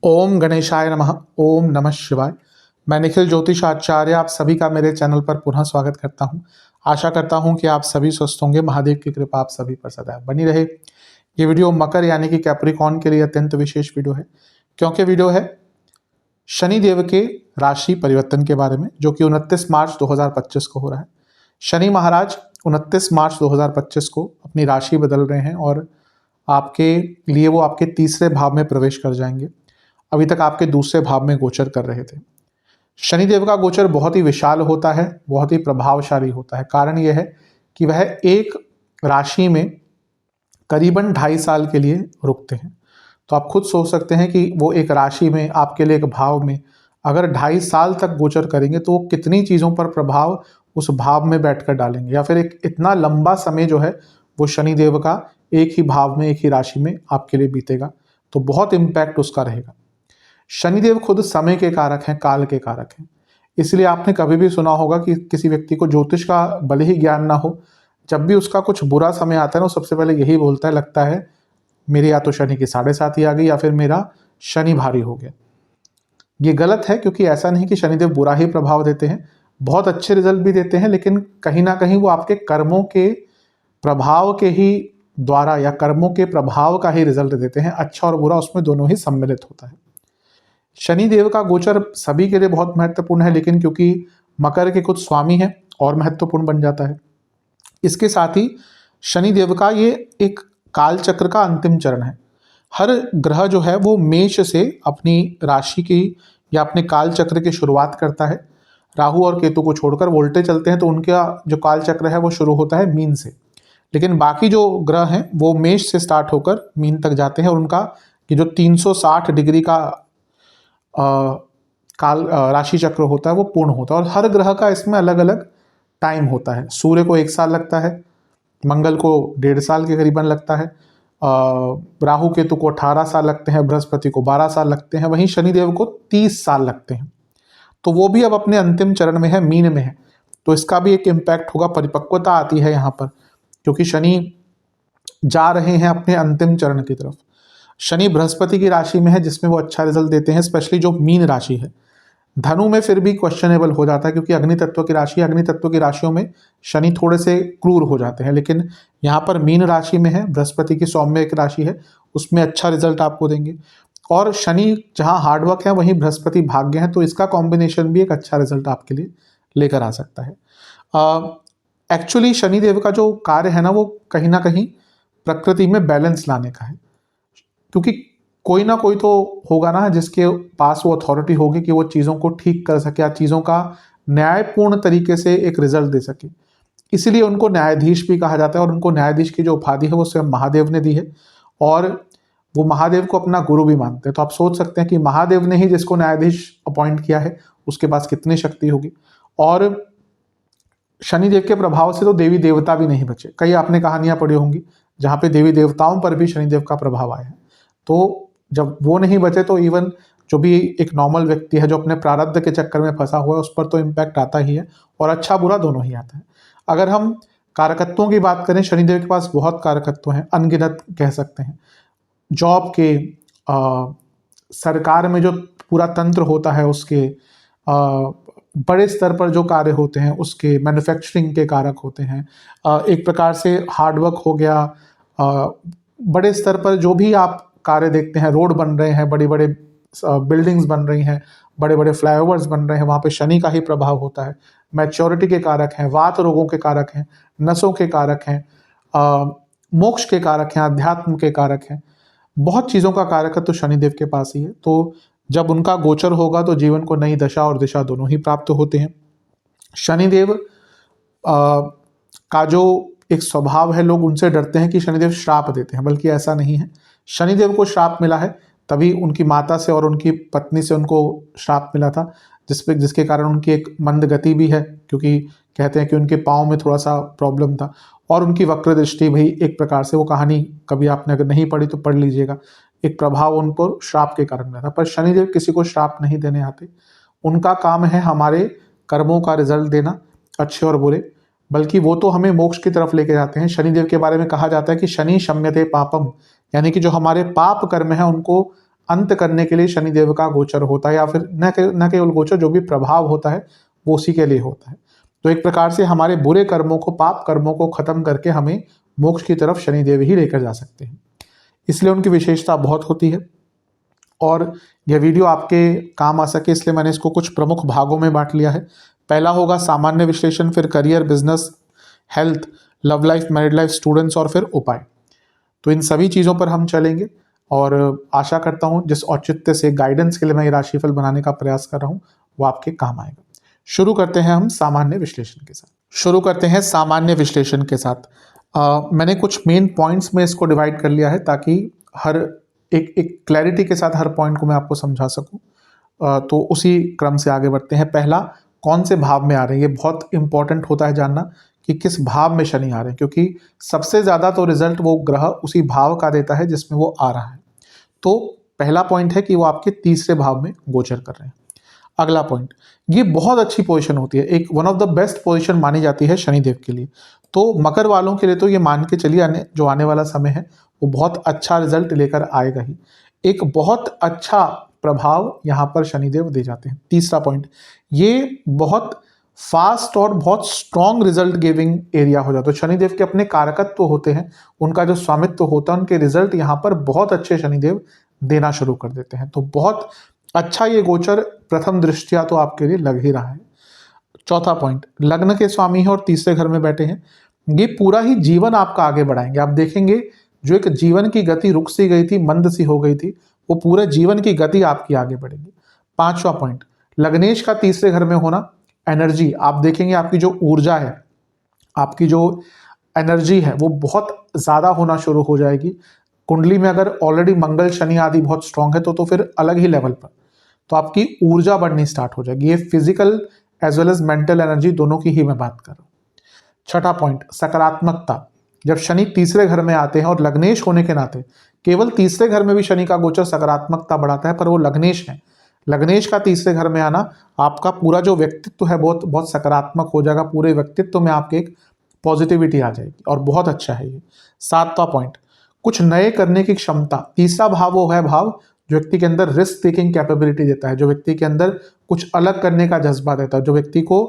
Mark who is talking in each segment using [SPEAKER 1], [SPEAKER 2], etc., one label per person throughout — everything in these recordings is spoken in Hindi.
[SPEAKER 1] ओम गणेशाय नमः। ओम नमः शिवाय। मैं निखिल ज्योतिष आचार्य आप सभी का मेरे चैनल पर पुनः स्वागत करता हूं। आशा करता हूं कि आप सभी स्वस्थ होंगे। महादेव की कृपा आप सभी पर सदैव बनी रहे। ये वीडियो मकर यानी कि कैप्रिकॉर्न के लिए अत्यंत विशेष वीडियो है, क्योंकि वीडियो है शनि देव के राशि परिवर्तन के बारे में, जो कि 29 मार्च 2025 को हो रहा है। शनि महाराज 29 मार्च 2025 को अपनी राशि बदल रहे हैं और आपके लिए वो आपके तीसरे भाव में प्रवेश कर जाएंगे। अभी तक आपके दूसरे भाव में गोचर कर रहे थे। शनिदेव का गोचर बहुत ही विशाल होता है, बहुत ही प्रभावशाली होता है। कारण यह है कि वह एक राशि में करीबन 2.5 साल के लिए रुकते हैं। तो आप खुद सोच सकते हैं कि वो एक राशि में, आपके लिए एक भाव में अगर 2.5 साल तक गोचर करेंगे तो वो कितनी चीज़ों पर प्रभाव उस भाव में बैठकर डालेंगे, या फिर एक इतना लंबा समय जो है वो शनिदेव का एक ही भाव में, एक ही राशि में आपके लिए बीतेगा। तो बहुत इम्पैक्ट उसका रहेगा। शनिदेव खुद समय के कारक हैं, काल के कारक हैं। इसलिए आपने कभी भी सुना होगा कि किसी व्यक्ति को ज्योतिष का भले ही ज्ञान ना हो, जब भी उसका कुछ बुरा समय आता है ना, वो सबसे पहले यही बोलता है, लगता है मेरे या तो शनि की 7.5 ही आ गई या फिर मेरा शनि भारी हो गया। ये गलत है, क्योंकि ऐसा नहीं कि शनिदेव बुरा ही प्रभाव देते हैं, बहुत अच्छे रिजल्ट भी देते हैं, लेकिन कहीं ना कहीं वो आपके कर्मों के प्रभाव के ही द्वारा या कर्मों के प्रभाव का ही रिजल्ट देते हैं। अच्छा और बुरा उसमें दोनों ही सम्मिलित होता है। शनि देव का गोचर सभी के लिए बहुत महत्वपूर्ण है, लेकिन क्योंकि मकर के कुछ स्वामी हैं और महत्वपूर्ण बन जाता है। इसके साथ ही शनि देव का ये एक काल चक्र का अंतिम चरण है। हर ग्रह जो है वो मेष से अपनी राशि की या अपने काल चक्र की शुरुआत करता है। राहु और केतु को छोड़कर वो उल्टे चलते हैं, तो उनका जो काल चक्र है वो शुरू होता है मीन से। लेकिन बाकी जो ग्रह हैं वो मेष से स्टार्ट होकर मीन तक जाते हैं, और उनका ये जो 360 डिग्री का काल राशि चक्र होता है वो पूर्ण होता है। और हर ग्रह का इसमें अलग अलग टाइम होता है। सूर्य को 1 साल लगता है, मंगल को 1.5 साल के करीबन लगता है, राहु केतु को 18 साल लगते हैं, बृहस्पति को 12 साल लगते हैं, वहीं शनिदेव को 30 साल लगते हैं। तो वो भी अब अपने अंतिम चरण में है, मीन में है। तो इसका भी एक इम्पैक्ट होगा, परिपक्वता आती है यहाँ पर, क्योंकि शनि जा रहे हैं अपने अंतिम चरण की तरफ। शनि बृहस्पति की राशि में है, जिसमें वो अच्छा रिजल्ट देते हैं, स्पेशली जो मीन राशि है। धनु में फिर भी क्वेश्चनेबल हो जाता है, क्योंकि अग्नि तत्व की राशि, अग्नि तत्व की राशियों में शनि थोड़े से क्रूर हो जाते हैं। लेकिन यहाँ पर मीन राशि में है, बृहस्पति की सौम्य एक राशि है, उसमें अच्छा रिजल्ट आपको देंगे। और शनि जहाँ हार्डवर्क है वहीं बृहस्पति भाग्य है, तो इसका कॉम्बिनेशन भी एक अच्छा रिजल्ट आपके लिए लेकर आ सकता है। एक्चुअली शनिदेव का जो कार्य है ना, वो कहीं ना कहीं प्रकृति में बैलेंस लाने का है, क्योंकि कोई ना कोई तो होगा ना जिसके पास वो अथॉरिटी होगी कि वो चीज़ों को ठीक कर सके या चीज़ों का न्यायपूर्ण तरीके से एक रिजल्ट दे सके। इसीलिए उनको न्यायाधीश भी कहा जाता है, और उनको न्यायाधीश की जो उपाधि है वो स्वयं महादेव ने दी है, और वो महादेव को अपना गुरु भी मानते हैं। तो आप सोच सकते हैं कि महादेव ने ही जिसको न्यायाधीश अपॉइंट किया है उसके पास कितनी शक्ति होगी। और शनिदेव के प्रभाव से तो देवी देवता भी नहीं बचे। कई आपने कहानियां पढ़ी होंगी जहाँ पे देवी देवताओं पर भी शनिदेव का प्रभाव आया है। तो जब वो नहीं बचे तो इवन जो भी एक नॉर्मल व्यक्ति है जो अपने प्रारब्ध के चक्कर में फंसा हुआ है, उस पर तो इम्पैक्ट आता ही है, और अच्छा बुरा दोनों ही आता है। अगर हम कारकत्वों की बात करें, शनिदेव के पास बहुत कारकत्व हैं, अनगिनत कह सकते हैं। जॉब के, सरकार में जो पूरा तंत्र होता है उसके, बड़े स्तर पर जो कार्य होते हैं उसके, मैन्युफैक्चरिंग के कारक होते हैं, एक प्रकार से हार्डवर्क हो गया, बड़े स्तर पर जो भी आप कार्य देखते हैं, रोड बन रहे हैं, बड़ी बड़े बिल्डिंग्स बन रही हैं, बड़े बड़े फ्लाईओवर्स बन रहे हैं, वहाँ पे शनि का ही प्रभाव होता है। मैच्योरिटी के कारक हैं, वात रोगों के कारक हैं, नसों के कारक हैं, मोक्ष के कारक हैं, अध्यात्म के कारक हैं, बहुत चीज़ों का कारक है तो शनिदेव के पास ही है। तो जब उनका गोचर होगा तो जीवन को नई दशा और दिशा दोनों ही प्राप्त होते हैं। शनिदेव का जो एक स्वभाव है, लोग उनसे डरते हैं कि शनिदेव श्राप देते हैं, बल्कि ऐसा नहीं है। शनिदेव को श्राप मिला है, तभी उनकी माता से और उनकी पत्नी से उनको श्राप मिला था, जिसके कारण उनकी एक मंद गति भी है, क्योंकि कहते हैं कि उनके पाँव में थोड़ा सा प्रॉब्लम था, और उनकी वक्र दृष्टि भी एक प्रकार से, वो कहानी कभी आपने अगर नहीं पढ़ी तो पढ़ लीजिएगा, एक प्रभाव उन पर श्राप के कारण मिला था। पर शनिदेव किसी को श्राप नहीं देने आते। उनका काम है हमारे कर्मों का रिजल्ट देना, अच्छे और बुरे, बल्कि वो तो हमें मोक्ष की तरफ लेके जाते हैं। शनिदेव के बारे में कहा जाता है कि शनि शम्यते पापम, यानी कि जो हमारे पाप कर्म हैं उनको अंत करने के लिए शनिदेव का गोचर होता है, या फिर न केवल गोचर, जो भी प्रभाव होता है वो उसी के लिए होता है। तो एक प्रकार से हमारे बुरे कर्मों को, पाप कर्मों को खत्म करके हमें मोक्ष की तरफ शनिदेव ही लेकर जा सकते हैं, इसलिए उनकी विशेषता बहुत होती है। और यह वीडियो आपके काम आ सके इसलिए मैंने इसको कुछ प्रमुख भागों में बांट लिया है। पहला होगा सामान्य विश्लेषण, फिर career, business, health, love life, married life, students, और फिर उपाय। तो इन सभी चीज़ों पर हम चलेंगे और आशा करता हूँ जिस औचित्य से गाइडेंस के लिए मैं ये राशिफल बनाने का प्रयास कर रहा हूँ वो आपके काम आएगा। शुरू करते हैं हम सामान्य विश्लेषण के साथ। मैंने कुछ मेन पॉइंट्स में इसको डिवाइड कर लिया है ताकि हर एक क्लैरिटी के साथ हर पॉइंट को मैं आपको समझा सकूं। तो उसी क्रम से आगे बढ़ते हैं। पहला, कौन से भाव में आ रहे हैं, ये बहुत इंपॉर्टेंट होता है जानना कि किस भाव में शनि आ रहे हैं, क्योंकि सबसे ज़्यादा तो रिजल्ट वो ग्रह उसी भाव का देता है जिसमें वो आ रहा है। तो पहला पॉइंट है कि वो आपके तीसरे भाव में गोचर कर रहे हैं। अगला पॉइंट, ये बहुत अच्छी पोजीशन होती है, एक one of the best position मानी जाती है शनिदेव के लिए। तो मकर वालों के लिए तो ये मान के चलिए जो आने वाला समय है वो बहुत अच्छा रिजल्ट लेकर आएगा ही। एक बहुत अच्छा प्रभाव यहाँ पर शनिदेव दे जाते हैं। तीसरा पॉइंट, ये बहुत फास्ट और बहुत स्ट्रॉन्ग रिजल्ट गिविंग एरिया हो जाता है। शनिदेव के अपने कारकत्व होते हैं, उनका जो स्वामित्व होता है, उनके रिजल्ट यहाँ पर बहुत अच्छे शनिदेव देना शुरू कर देते हैं। तो बहुत अच्छा ये गोचर प्रथम दृष्टया तो आपके लिए लग ही रहा है। चौथा पॉइंट, लग्न के स्वामी हैं और तीसरे घर में बैठे हैं, ये पूरा ही जीवन आपका आगे बढ़ाएंगे। आप देखेंगे जो एक जीवन की गति रुक सी गई थी, मंद सी हो गई थी, वो पूरे जीवन की गति आपकी आगे बढ़ेगी। पांचवा पॉइंट, लग्नेश का तीसरे घर में होना, एनर्जी आप देखेंगे, आपकी जो ऊर्जा है, आपकी जो एनर्जी है वो बहुत ज़्यादा होना शुरू हो जाएगी। कुंडली में अगर ऑलरेडी मंगल, शनि आदि बहुत स्ट्रांग है तो फिर अलग ही लेवल पर तो आपकी ऊर्जा बढ़नी स्टार्ट हो जाएगी। ये physical as well as mental energy दोनों की ही मैं बात कर रहा हूँ। छठा पॉइंट, सकारात्मकता। जब शनि तीसरे घर में आते हैं और लग्नेश होने के नाते, केवल तीसरे घर में भी शनि का गोचर सकारात्मकता बढ़ाता है, पर वो लग्नेश है। लग्नेश का तीसरे घर में आना आपका पूरा जो व्यक्तित्व है बहुत बहुत सकारात्मक हो जाएगा। पूरे व्यक्तित्व में आपके एक पॉजिटिविटी आ जाएगी और बहुत अच्छा है ये। सातवां पॉइंट, कुछ नए करने की क्षमता। तीसरा भाव वो है भाव जो व्यक्ति के अंदर रिस्क टेकिंग कैपेबिलिटी देता है, जो व्यक्ति के अंदर कुछ अलग करने का जज्बा देता है, जो व्यक्ति को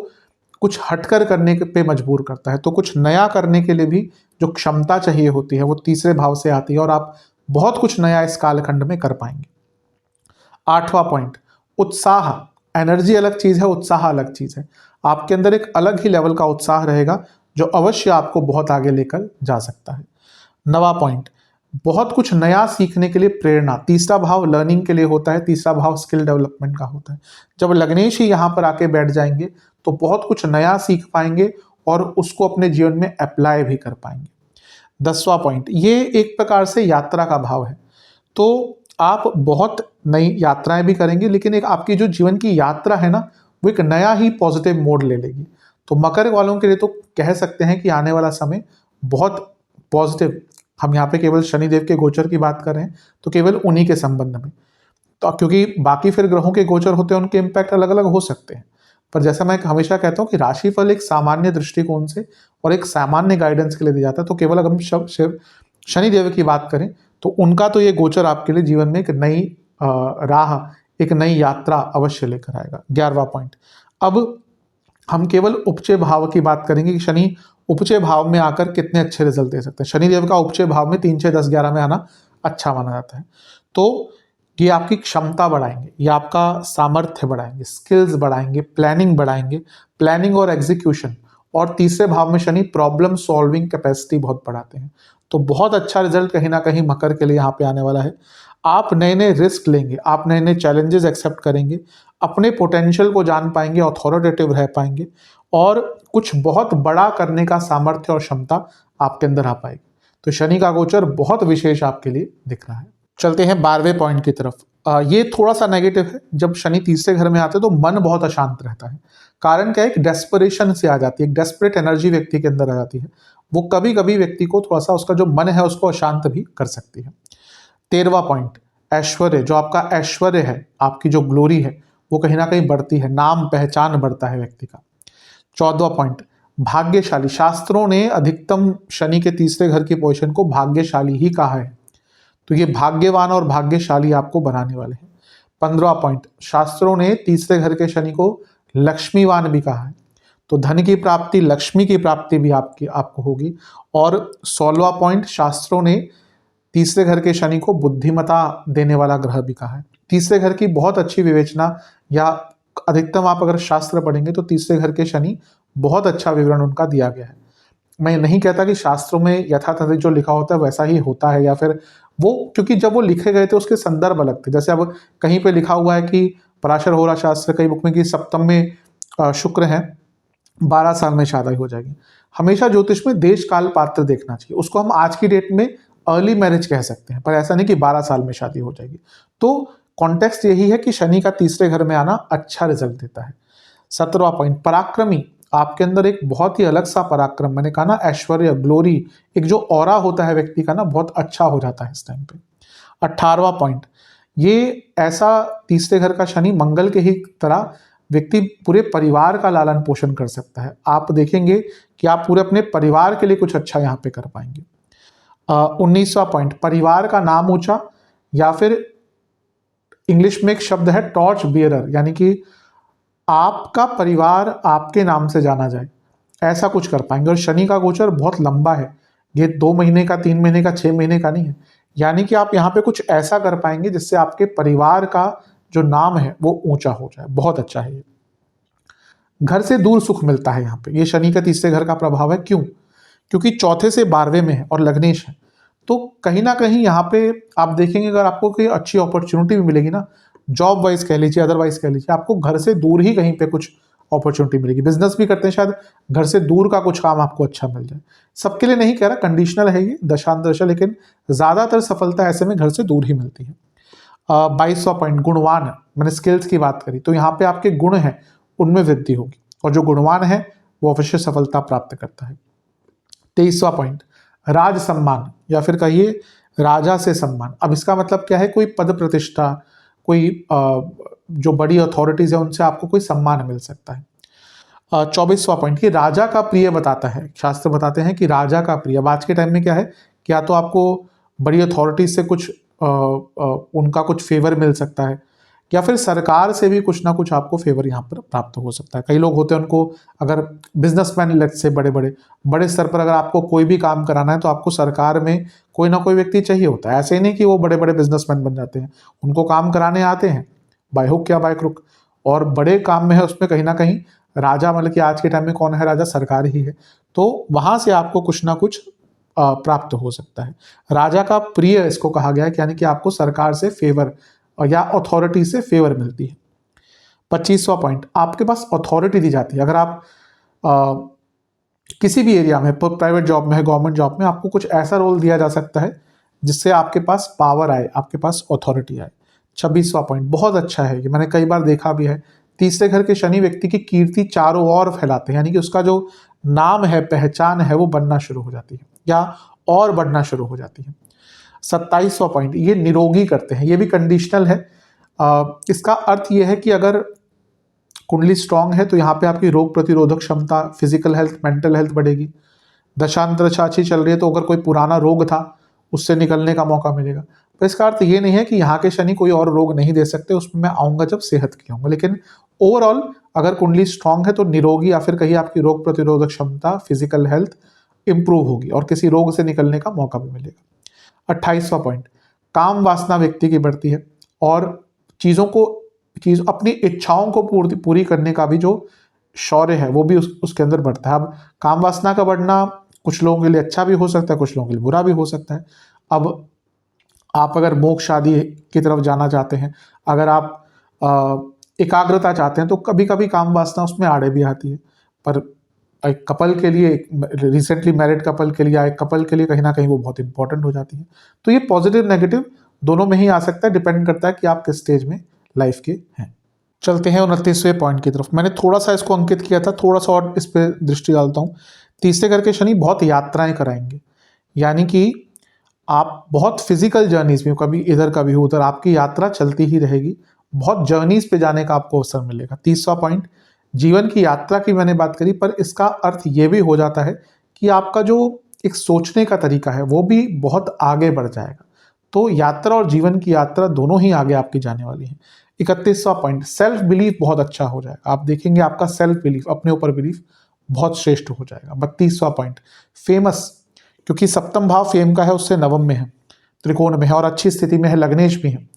[SPEAKER 1] कुछ हटकर करने पे मजबूर करता है। तो कुछ नया करने के लिए भी जो क्षमता चाहिए होती है वो तीसरे भाव से आती है और आप बहुत कुछ नया इस कालखंड में कर पाएंगे। आठवां पॉइंट, उत्साह। एनर्जी अलग चीज है, उत्साह अलग चीज है। आपके अंदर एक अलग ही लेवल का उत्साह रहेगा जो अवश्य आपको बहुत आगे लेकर जा सकता है। नवा पॉइंट, बहुत कुछ नया सीखने के लिए प्रेरणा। तीसरा भाव लर्निंग के लिए होता है, तीसरा भाव स्किल डेवलपमेंट का होता है। जब लग्नेश ही यहाँ पर आके बैठ जाएंगे तो बहुत कुछ नया सीख पाएंगे और उसको अपने जीवन में अप्लाई भी कर पाएंगे। 10वां पॉइंट, ये एक प्रकार से यात्रा का भाव है, तो आप बहुत नई यात्राएं भी करेंगे, लेकिन एक आपकी जो जीवन की यात्रा है ना वो एक नया ही पॉजिटिव मोड ले लेगी। तो मकर वालों के लिए तो कह सकते हैं कि आने वाला समय बहुत पॉजिटिव। हम यहाँ पे केवल शनिदेव के गोचर की बात कर रहे हैं तो केवल उन्हीं के संबंध में, तो क्योंकि बाकी फिर ग्रहों के गोचर होते हैं, उनके इम्पैक्ट अलग अलग हो सकते हैं। पर जैसा मैं हमेशा कहता हूँ कि राशिफल एक सामान्य दृष्टिकोण से और एक सामान्य गाइडेंस के लिए दिया जाता है। तो केवल अगर हम शनिदेव की बात करें तो उनका तो ये गोचर आपके लिए जीवन में एक नई राह, एक नई यात्रा अवश्य लेकर आएगा। 11वां पॉइंट, अब हम केवल उपचय भाव की बात करेंगे कि शनि उपचय भाव में आकर कितने अच्छे रिजल्ट दे सकते हैं। शनिदेव का उपचय भाव में 3, 6, 10, 11 में आना अच्छा माना जाता है। तो ये आपकी क्षमता बढ़ाएंगे, ये आपका सामर्थ्य बढ़ाएंगे, स्किल्स बढ़ाएंगे, प्लानिंग बढ़ाएंगे, प्लानिंग और एग्जीक्यूशन। और तीसरे भाव में शनि प्रॉब्लम सॉल्विंग कैपेसिटी बहुत बढ़ाते हैं। तो बहुत अच्छा रिजल्ट कहीं ना कहीं मकर के लिए यहाँ पे आने वाला है। आप नए नए रिस्क लेंगे, आप नए नए चैलेंजेस एक्सेप्ट करेंगे, अपने पोटेंशियल को जान पाएंगे, अथॉरिटेटिव रह पाएंगे और कुछ बहुत बड़ा करने का सामर्थ्य और क्षमता आपके अंदर आ पाएगी। तो शनि का गोचर बहुत विशेष आपके लिए दिख रहा है। चलते हैं 12वें पॉइंट की तरफ। ये थोड़ा सा नेगेटिव है। जब शनि तीसरे घर में आते हैं तो मन बहुत अशांत रहता है। कारण क्या है, एक डेस्परेशन से आ जाती है, एक डेस्परेट एनर्जी व्यक्ति के अंदर आ जाती है। वो कभी कभी व्यक्ति को थोड़ा सा उसका जो मन है उसको अशांत भी कर सकती है। 13वां पॉइंट, ऐश्वर्य। जो आपका ऐश्वर्य है, आपकी जो ग्लोरी है वो कहीं ना कहीं बढ़ती है, नाम पहचान बढ़ता है व्यक्ति का। 14वां पॉइंट, भाग्यशाली। शास्त्रों ने अधिकतम शनि के तीसरे घर की पोजीशन को भाग्यशाली ही कहा है। तो ये भाग्यवान और भाग्यशाली आपको बनाने वाले हैं। 15वां पॉइंट, शास्त्रों ने तीसरे घर के शनि को लक्ष्मीवान भी कहा है, तो धन की प्राप्ति, लक्ष्मी की प्राप्ति भी आपको होगी। और 16वां पॉइंट, शास्त्रों ने तीसरे घर के शनि को बुद्धिमता देने वाला ग्रह भी कहा है। तीसरे घर की बहुत अच्छी विवेचना, या अधिकतम आप अगर शास्त्र पढ़ेंगे तो तीसरे घर के शनि बहुत अच्छा विवरण उनका दिया गया है। मैं नहीं कहता कि शास्त्रों में यथातथित जो लिखा होता है वैसा ही होता है, या फिर वो, क्योंकि जब वो लिखे गए थे उसके संदर्भ अलग थे। जैसे अब कहीं पे लिखा हुआ है कि पराशर होरा शास्त्र, कई बुक में कि सप्तम में शुक्र है, 12 साल में शादी हो जाएगी। हमेशा ज्योतिष में देश काल पात्र देखना चाहिए। उसको हम आज की डेट में अर्ली मैरिज कह सकते हैं, पर ऐसा नहीं कि 12 साल में शादी हो जाएगी। तो कॉन्टेक्स्ट यही है कि शनि का तीसरे घर में आना अच्छा रिजल्ट देता है। 17वां पॉइंट, पराक्रमी, आपके अंदर एक बहुत ही अलग सा पराक्रम, मैंने कहा ना, ऐश्वर्य, ग्लोरी, एक जो ऑरा होता है व्यक्ति का ना, बहुत अच्छा हो जाता है इस टाइम पे। 18वां पॉइंट, ये ऐसा तीसरे घर का शनि मंगल के ही तरह व्यक्ति पूरे परिवार का लालन पोषण कर सकता है। आप देखेंगे कि आप पूरे अपने परिवार के लिए कुछ अच्छा यहाँ पे कर पाएंगे। 19वां पॉइंट, परिवार का नाम ऊंचा, या फिर इंग्लिश में एक शब्द है टॉर्च बियरर, यानी कि आपका परिवार आपके नाम से जाना जाए, ऐसा कुछ कर पाएंगे। और शनि का गोचर बहुत लंबा है, ये 2 महीने का, 3 महीने का, 6 महीने का नहीं है। यानी कि आप यहाँ पे कुछ ऐसा कर पाएंगे जिससे आपके परिवार का जो नाम है वो ऊंचा हो जाए। बहुत अच्छा है ये। घर से दूर सुख मिलता है यहाँ पे, ये शनि का तीसरे घर का प्रभाव है। क्यों? क्योंकि चौथे से 12वें में है और लग्नेश है, तो कहीं ना कहीं यहाँ पे आप देखेंगे, अगर आपको कोई अच्छी अपॉर्चुनिटी भी मिलेगी ना, जॉब वाइज कह लीजिए, अदरवाइज कह लीजिए, आपको घर से दूर ही कहीं पे कुछ अपॉर्चुनिटी मिलेगी। बिजनेस भी करते हैं, शायद घर से दूर का कुछ काम आपको अच्छा मिल जाए। सबके लिए नहीं कह रहा, कंडीशनल है ये, दशांतरशा, लेकिन ज़्यादातर सफलता ऐसे में घर से दूर ही मिलती है। 22वां पॉइंट, गुणवान, मैंने स्किल्स की बात करी, तो यहाँ पे आपके गुण हैं उनमें वृद्धि होगी, और जो गुणवान है वो अवश्य सफलता प्राप्त करता है। 23वां पॉइंट, राज सम्मान, या फिर कहिए राजा से सम्मान। अब इसका मतलब क्या है? कोई पद प्रतिष्ठा, कोई जो बड़ी अथॉरिटीज है उनसे आपको कोई सम्मान मिल सकता है। 24वां पॉइंट, कि राजा का प्रिय बताता है, शास्त्र बताते हैं कि राजा का प्रिय। अब आज के टाइम में क्या है कि या तो आपको बड़ी अथॉरिटीज से कुछ उनका कुछ फेवर मिल सकता है, या फिर सरकार से भी कुछ ना कुछ आपको फेवर यहाँ पर प्राप्त हो सकता है। कई लोग होते हैं, उनको अगर बिजनेसमैन लेट से बड़े स्तर पर अगर आपको कोई भी काम कराना है तो आपको सरकार में कोई ना कोई व्यक्ति चाहिए होता है। ऐसे ही नहीं कि वो बड़े बड़े बिजनेसमैन बन जाते हैं, उनको काम कराने आते हैं बाय हुक या बाय क्रुक, और बड़े काम में है उसमें कहीं ना कहीं राजा, मतलब कि आज के टाइम में कौन है राजा? सरकार ही है। तो वहां से आपको कुछ ना कुछ प्राप्त हो सकता है। राजा का प्रिय इसको कहा गया है, यानी कि आपको सरकार से फेवर या अथॉरिटी से फेवर मिलती है। 25वां पॉइंट, आपके पास अथॉरिटी दी जाती है। अगर आप किसी भी एरिया में, प्राइवेट जॉब में है, गवर्नमेंट जॉब में, आपको कुछ ऐसा रोल दिया जा सकता है जिससे आपके पास पावर आए, आपके पास अथॉरिटी आए। 26वां पॉइंट बहुत अच्छा है, ये मैंने कई बार देखा भी है। तीसरे घर के शनि व्यक्ति की कीर्ति चारों ओर फैलाते हैं, यानी कि उसका जो नाम है, पहचान है, वो बनना शुरू हो जाती है या और बढ़ना शुरू हो जाती है। 27वां पॉइंट, ये निरोगी करते हैं, ये भी कंडीशनल है। इसका अर्थ ये है कि अगर कुंडली स्ट्रांग है तो यहाँ पे आपकी रोग प्रतिरोधक क्षमता, फिजिकल हेल्थ, मेंटल हेल्थ बढ़ेगी। दशांतरशा अच्छी चल रही है तो अगर कोई पुराना रोग था उससे निकलने का मौका मिलेगा। पर इसका अर्थ ये नहीं है कि यहाँ के शनि कोई और रोग नहीं दे सकते, उसमें मैं आऊँगा जब सेहत की आऊँगा। लेकिन ओवरऑल अगर कुंडली स्ट्रांग है तो निरोगी, या फिर कहिए आपकी रोग प्रतिरोधक क्षमता, फिजिकल हेल्थ इंप्रूव होगी और किसी रोग से निकलने का मौका भी मिलेगा। 28वां पॉइंट, काम वासना व्यक्ति की बढ़ती है, और अपनी इच्छाओं को पूरी करने का भी जो शौर्य है वो भी उसके अंदर बढ़ता है। अब काम वासना का बढ़ना कुछ लोगों के लिए अच्छा भी हो सकता है, कुछ लोगों के लिए बुरा भी हो सकता है। अब आप अगर मोक्ष आदि की तरफ जाना चाहते हैं, अगर आप एकाग्रता चाहते हैं, तो कभी कभी काम वासना उसमें आड़े भी आती है। पर एक कपल के लिए, रिसेंटली मैरिड कपल के लिए या एक कपल के लिए कहीं ना कहीं वो बहुत इंपॉर्टेंट हो जाती है। तो ये पॉजिटिव नेगेटिव दोनों में ही आ सकता है, डिपेंड करता है कि आप किस स्टेज में लाइफ के हैं। चलते हैं 29वें पॉइंट की तरफ। मैंने थोड़ा सा इसको अंकित किया था, थोड़ा सा और इस पर दृष्टि डालता हूँ। तीसरे घर के शनि बहुत यात्राएं कराएंगे, यानी कि आप बहुत फिजिकल जर्नीज में, कभी इधर कभी उधर, आपकी यात्रा चलती ही रहेगी। बहुत जर्नीज पे जाने का आपको अवसर मिलेगा। 30वां पॉइंट, जीवन की यात्रा की मैंने बात करी, पर इसका अर्थ ये भी हो जाता है कि आपका जो एक सोचने का तरीका है वो भी बहुत आगे बढ़ जाएगा। तो यात्रा और जीवन की यात्रा दोनों ही आगे आपकी जाने वाली है। 31वां पॉइंट, सेल्फ बिलीफ बहुत अच्छा हो जाएगा। आप देखेंगे आपका सेल्फ बिलीफ, अपने ऊपर बिलीफ बहुत श्रेष्ठ हो जाएगा। 32वां पॉइंट, फेमस, क्योंकि सप्तम भाव फेम का है, उससे नवम में है, त्रिकोण में है और अच्छी स्थिति में है, लग्नेश भी है।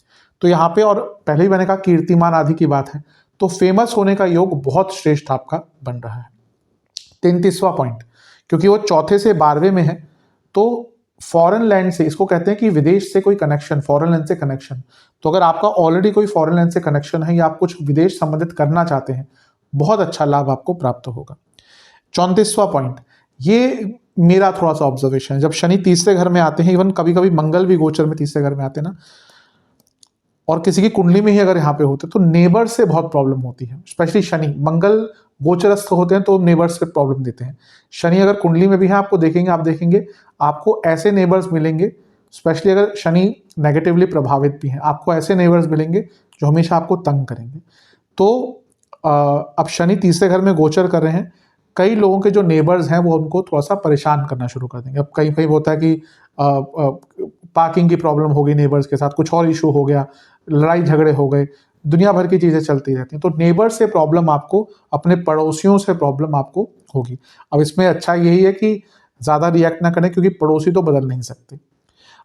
[SPEAKER 1] तो यहाँ पे, और पहले ही मैंने कहा कीर्तिमान आदि की बात है, तो फेमस होने का योग बहुत श्रेष्ठ आपका बन रहा है। 33वां पॉइंट, क्योंकि वो चौथे से 12वें में है, तो फॉरेन लैंड से, इसको कहते हैं कि विदेश से कोई कनेक्शन, फॉरेन लैंड से कनेक्शन। तो अगर आपका ऑलरेडी कोई फॉरेन लैंड से कनेक्शन है या आप कुछ विदेश संबंधित करना चाहते हैं, बहुत अच्छा लाभ आपको प्राप्त होगा। 34वां पॉइंट, ये मेरा थोड़ा सा ऑब्जर्वेशन है, जब शनि तीसरे घर में आते हैं, इवन कभी कभी मंगल भी गोचर में तीसरे घर में आते हैं ना, और किसी की कुंडली में ही अगर यहाँ पे होते तो नेबर से बहुत प्रॉब्लम होती है। स्पेशली शनि, मंगल गोचरस्थ होते हैं तो नेबर्स पे प्रॉब्लम देते हैं। शनि अगर कुंडली में भी है, आपको देखेंगे, आप देखेंगे आपको ऐसे नेबर्स मिलेंगे, स्पेशली अगर शनि नेगेटिवली प्रभावित भी हैं, आपको ऐसे नेबर्स मिलेंगे जो हमेशा आपको तंग करेंगे। तो अब शनि तीसरे घर में गोचर कर रहे हैं, कई लोगों के जो नेबर्स हैं वो उनको थोड़ा सा परेशान करना शुरू कर देंगे। अब कहीं कहीं होता है कि पार्किंग की प्रॉब्लम हो गई नेबर्स के साथ, कुछ और इशू हो गया, लड़ाई झगड़े हो गए, दुनिया भर की चीज़ें चलती रहती हैं। तो नेबर से प्रॉब्लम आपको, अपने पड़ोसियों से प्रॉब्लम आपको होगी। अब इसमें अच्छा यही है कि ज़्यादा रिएक्ट ना करें, क्योंकि पड़ोसी तो बदल नहीं सकते।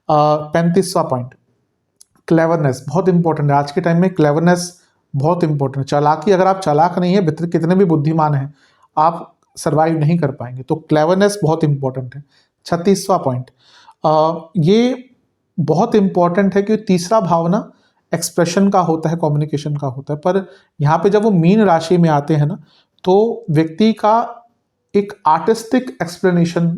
[SPEAKER 1] 35वां पॉइंट, क्लेवरनेस बहुत इंपॉर्टेंट है आज के टाइम में। क्लेवरनेस बहुत इंपॉर्टेंट है। चालाकी, अगर आप चालाक नहीं है, कितने भी बुद्धिमान हैं, आप सर्वाइव नहीं कर पाएंगे। तो क्लेवरनेस बहुत इंपॉर्टेंट है। 36वां पॉइंट, ये बहुत इंपॉर्टेंट है कि तीसरा भाव ना एक्सप्रेशन का होता है, कम्युनिकेशन का होता है, पर यहाँ पे जब वो मीन राशि में आते हैं ना, तो व्यक्ति का एक आर्टिस्टिक एक्सप्लेनेशन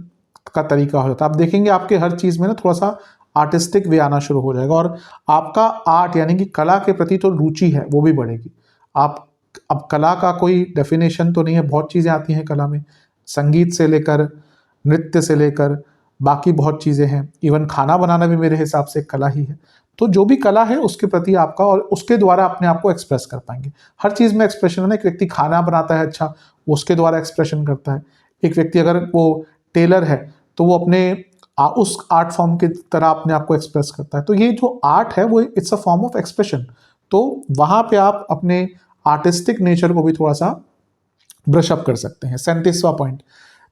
[SPEAKER 1] का तरीका हो जाता है। आप देखेंगे आपके हर चीज़ में ना थोड़ा सा आर्टिस्टिक वे आना शुरू हो जाएगा, और आपका आर्ट यानी कि कला के प्रति तो रुचि है वो भी बढ़ेगी। आप, अब कला का कोई डेफिनेशन तो नहीं है, बहुत चीज़ें आती हैं कला में, संगीत से लेकर नृत्य से लेकर बाकी बहुत चीज़ें हैं, इवन खाना बनाना भी मेरे हिसाब से कला ही है। तो जो भी कला है उसके प्रति आपका, और उसके द्वारा अपने आप को एक्सप्रेस कर पाएंगे। हर चीज़ में एक्सप्रेशन है ना। एक व्यक्ति खाना बनाता है अच्छा, वो उसके द्वारा एक्सप्रेशन करता है। एक व्यक्ति अगर वो टेलर है तो वो अपने उस आर्ट फॉर्म की तरह अपने आप को एक्सप्रेस करता है। तो ये जो आर्ट है वो it's a form of expression. तो वहाँ पे आप अपने आर्टिस्टिक नेचर को भी थोड़ा सा ब्रश अप कर सकते हैं। 37वां पॉइंट,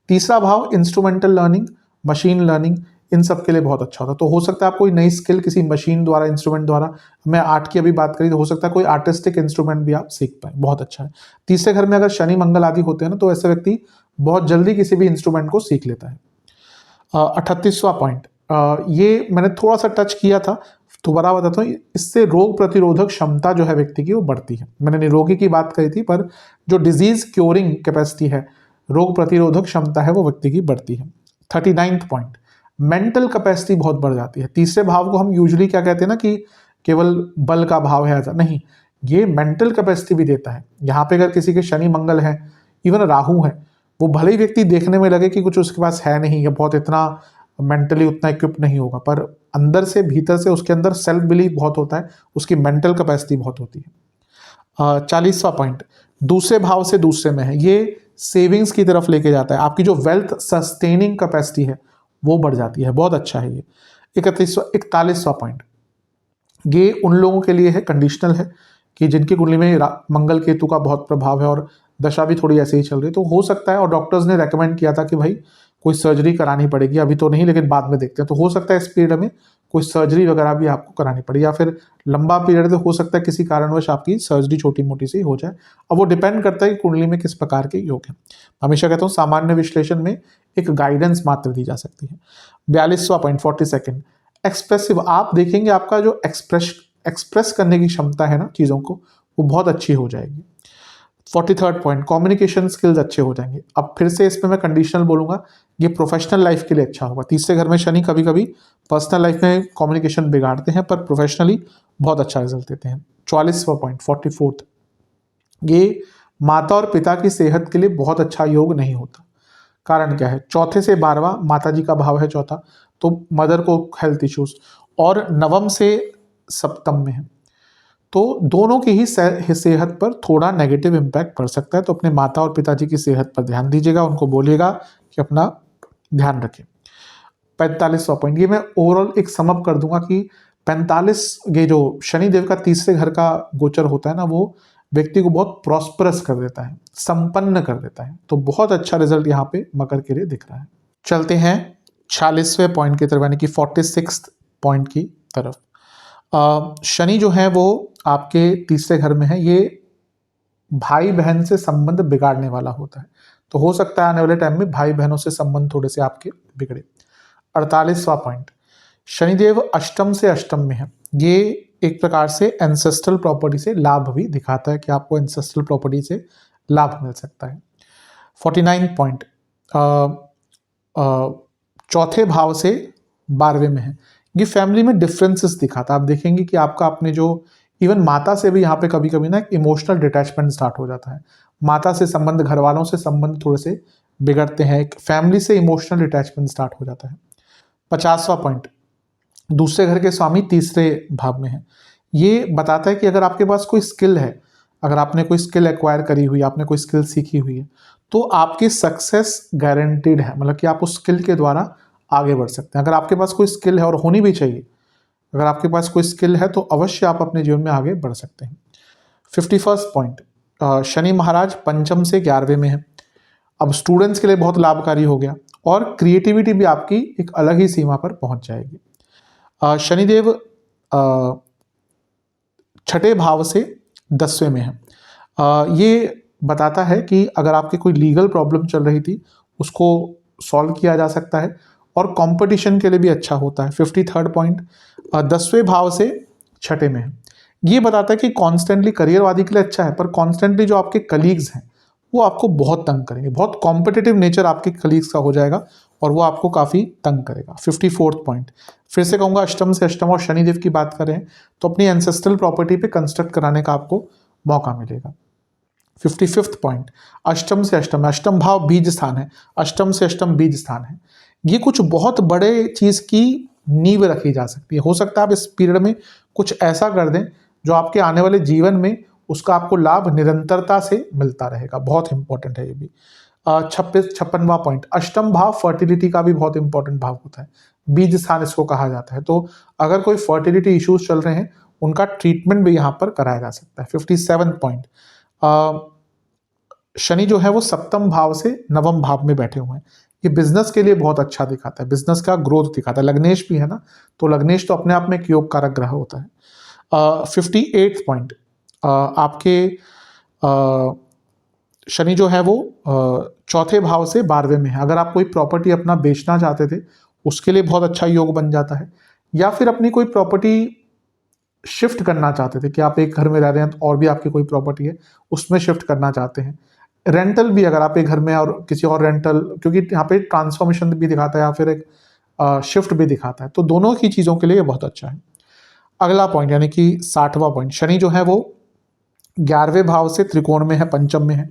[SPEAKER 1] तीसरा भाव इंस्ट्रूमेंटल लर्निंग, मशीन लर्निंग, इन सब के लिए बहुत अच्छा होता है। तो हो सकता है आप कोई नई स्किल किसी मशीन द्वारा, इंस्ट्रूमेंट द्वारा, मैं आर्ट की अभी बात करी तो हो सकता है कोई आर्टिस्टिक इंस्ट्रूमेंट भी आप सीख पाए, बहुत अच्छा है। तीसरे घर में अगर शनि मंगल आदि होते हैं ना, तो ऐसे व्यक्ति बहुत जल्दी किसी भी इंस्ट्रूमेंट को सीख लेता है। 38वां पॉइंट, ये मैंने थोड़ा सा टच किया था, दोबारा बताता हूँ, इससे रोग प्रतिरोधक क्षमता जो है व्यक्ति की वो बढ़ती है। मैंने निरोगी की बात करी थी, पर जो डिजीज क्योरिंग कैपेसिटी है, रोग प्रतिरोधक क्षमता है, वो व्यक्ति की बढ़ती है। 39वां पॉइंट, मेंटल कैपेसिटी बहुत बढ़ जाती है। तीसरे भाव को हम यूजुअली क्या कहते हैं ना कि केवल बल का भाव है, ऐसा नहीं, ये मेंटल कैपेसिटी भी देता है। यहाँ पे अगर किसी के शनि मंगल है, इवन राहु है, वो भले ही व्यक्ति देखने में लगे कि कुछ उसके पास है नहीं, या बहुत इतना मेंटली उतना इक्विप नहीं होगा, पर अंदर से, भीतर से उसके अंदर सेल्फ बिलीफ बहुत होता है, उसकी मेंटल कैपेसिटी बहुत होती है। 40वां पॉइंट, दूसरे भाव से दूसरे में है, ये सेविंग्स की तरफ लेके जाता है। आपकी जो वेल्थ सस्टेनिंग कैपेसिटी है वो बढ़ जाती है, बहुत अच्छा है ये। 41वां पॉइंट, ये उन लोगों के लिए है, कंडीशनल है, कि जिनकी कुंडली में मंगल केतु का बहुत प्रभाव है और दशा भी थोड़ी ऐसे ही चल रही, तो हो सकता है, और डॉक्टर्स ने रेकमेंड किया था कि भाई कोई सर्जरी करानी पड़ेगी, अभी तो नहीं लेकिन बाद में देखते हैं। तो हो सकता है इस पीरियड में कोई सर्जरी वगैरह भी आपको करानी पड़े, या फिर लंबा पीरियड तो हो सकता है किसी कारणवश आपकी सर्जरी छोटी मोटी सी हो जाए। अब वो डिपेंड करता है कि कुंडली में किस प्रकार के योग हैं। हमेशा कहता हूँ सामान्य विश्लेषण में एक गाइडेंस मात्र दी जा सकती है। 42वां पॉइंट, 42nd, एक्सप्रेसिव, आप देखेंगे आपका जो एक्सप्रेस करने की क्षमता है ना चीज़ों को, वो बहुत अच्छी हो जाएगी। 43rd पॉइंट, कम्युनिकेशन स्किल्स अच्छे हो जाएंगे। अब फिर से इसमें मैं कंडीशनल बोलूंगा, ये प्रोफेशनल लाइफ के लिए अच्छा होगा। तीसरे घर में शनि कभी कभी पर्सनल लाइफ में कम्युनिकेशन बिगाड़ते हैं, पर प्रोफेशनली बहुत अच्छा रिजल्ट देते हैं। 44वां पॉइंट, 44th, ये माता और पिता की सेहत के लिए बहुत अच्छा योग नहीं होता। कारण क्या है? चौथे से 12वां माता जी का भाव है चौथा, तो मदर को हेल्थ इश्यूज, और नवम से सप्तम में है, तो दोनों की ही सेहत पर थोड़ा नेगेटिव इम्पैक्ट पड़ सकता है। तो अपने माता और पिताजी की सेहत पर ध्यान दीजिएगा, उनको बोलिएगा कि अपना ध्यान रखें। 45वां पॉइंट, ये मैं ओवरऑल एक समअप कर दूंगा कि 45 ये जो शनिदेव का तीसरे घर का गोचर होता है ना, वो व्यक्ति को बहुत प्रॉस्परस कर देता है, संपन्न कर देता है। तो बहुत अच्छा रिजल्ट यहाँ पे मकर के लिए दिख रहा है। चलते हैं 46वें पॉइंट की तरफ, यानी कि 46 पॉइंट की तरफ। शनि जो है वो आपके तीसरे घर में है। ये भाई बहन से संबंध बिगाड़ने वाला होता है। तो हो सकता है आने वाले टाइम में भाई बहनों से संबंध थोड़े से आपके बिगड़े। 48वां पॉइंट, शनिदेव अष्टम से अष्टम में है। ये एक प्रकार से एंसेस्ट्रल प्रॉपर्टी से लाभ भी दिखाता है कि आपको एंसेस्ट्रल प्रॉपर्टी से लाभ मिल सकता है। 49 पॉइंट, चौथे भाव से 12वें में है। ये फैमिली में डिफरेंसेस दिखाता है। आप देखेंगे कि आपका अपने जो इवन माता से भी यहाँ पे कभी कभी ना एक इमोशनल डिटैचमेंट स्टार्ट हो जाता है। माता से संबंध, घर वालों से संबंध थोड़े से बिगड़ते हैं, एक फैमिली से इमोशनल डिटैचमेंट स्टार्ट हो जाता है। 50वां पॉइंट, दूसरे घर के स्वामी तीसरे भाव में है। ये बताता है कि अगर आपके पास कोई स्किल है, अगर आपने कोई स्किल एक्वायर करी हुई, आपने कोई स्किल सीखी हुई है, तो आपकी सक्सेस गारंटीड है। मतलब कि आप उस स्किल के द्वारा आगे बढ़ सकते हैं। अगर आपके पास कोई स्किल है, और होनी भी चाहिए, अगर आपके पास कोई स्किल है तो अवश्य आप अपने जीवन में आगे बढ़ सकते हैं। 51 पॉइंट, शनि महाराज पंचम से 11वें में है। अब स्टूडेंट्स के लिए बहुत लाभकारी हो गया, और क्रिएटिविटी भी आपकी एक अलग ही सीमा पर पहुंच जाएगी। शनिदेव छठे भाव से 10वें में है। ये बताता है कि अगर आपकी कोई लीगल प्रॉब्लम चल रही थी, उसको सॉल्व किया जा सकता है, और कंपटीशन के लिए भी अच्छा होता है। 53rd पॉइंट, 10वें भाव से छठे में है। ये बताता है कि कॉन्स्टेंटली करियरवादी के लिए अच्छा है, पर कॉन्स्टेंटली जो आपके कलीग्स हैं वो आपको बहुत तंग करेंगे। बहुत कॉम्पिटिटिव नेचर आपके कलीग्स का हो जाएगा, और वो आपको काफ़ी तंग करेगा। 54th पॉइंट, फिर से कहूँगा अष्टम से अष्टम और शनिदेव की बात करें तो अपनी एंसेस्ट्रल प्रॉपर्टी पे कंस्ट्रक्ट कराने का आपको मौका मिलेगा। 55th पॉइंट, अष्टम से अष्टम, अष्टम भाव बीज स्थान है। अष्टम से अष्टम बीज स्थान है। ये कुछ बहुत बड़े चीज़ की नींव रखी जा सकती है। हो सकता है आप इस पीरियड में कुछ ऐसा कर दें जो आपके आने वाले जीवन में उसका आपको लाभ निरंतरता से मिलता रहेगा। बहुत इंपॉर्टेंट है ये भी। 56वां पॉइंट, अष्टम भाव फर्टिलिटी का भी बहुत इंपॉर्टेंट भाव होता है। बीज स्थान इसको कहा जाता है। तो अगर कोई फर्टिलिटी इश्यूज चल रहे हैं, उनका ट्रीटमेंट भी यहाँ पर कराया जा सकता है। 57 पॉइंट, शनि जो है वो सप्तम भाव से नवम भाव में बैठे हुए हैं। ये बिजनेस के लिए बहुत अच्छा दिखाता है, बिजनेस का ग्रोथ दिखाता है। लग्नेश भी है ना, तो लग्नेश तो अपने आप में एक योग कारक ग्रह होता है। 58 पॉइंट, आपके शनि जो है वो चौथे भाव से 12वें में है। अगर आप कोई प्रॉपर्टी अपना बेचना चाहते थे, उसके लिए बहुत अच्छा योग बन जाता है। या फिर अपनी कोई प्रॉपर्टी शिफ्ट करना चाहते थे कि आप एक घर में रह रहे हैं और भी आपकी कोई प्रॉपर्टी है, उसमें शिफ्ट करना चाहते हैं। रेंटल भी, अगर आप एक घर में और किसी और रेंटल, क्योंकि यहाँ पे ट्रांसफॉर्मेशन भी दिखाता है या फिर एक शिफ्ट भी दिखाता है, तो दोनों ही चीज़ों के लिए बहुत अच्छा है। अगला पॉइंट, यानी कि 60वां पॉइंट, शनि जो है वो 11वें भाव से त्रिकोण में है, पंचम में है,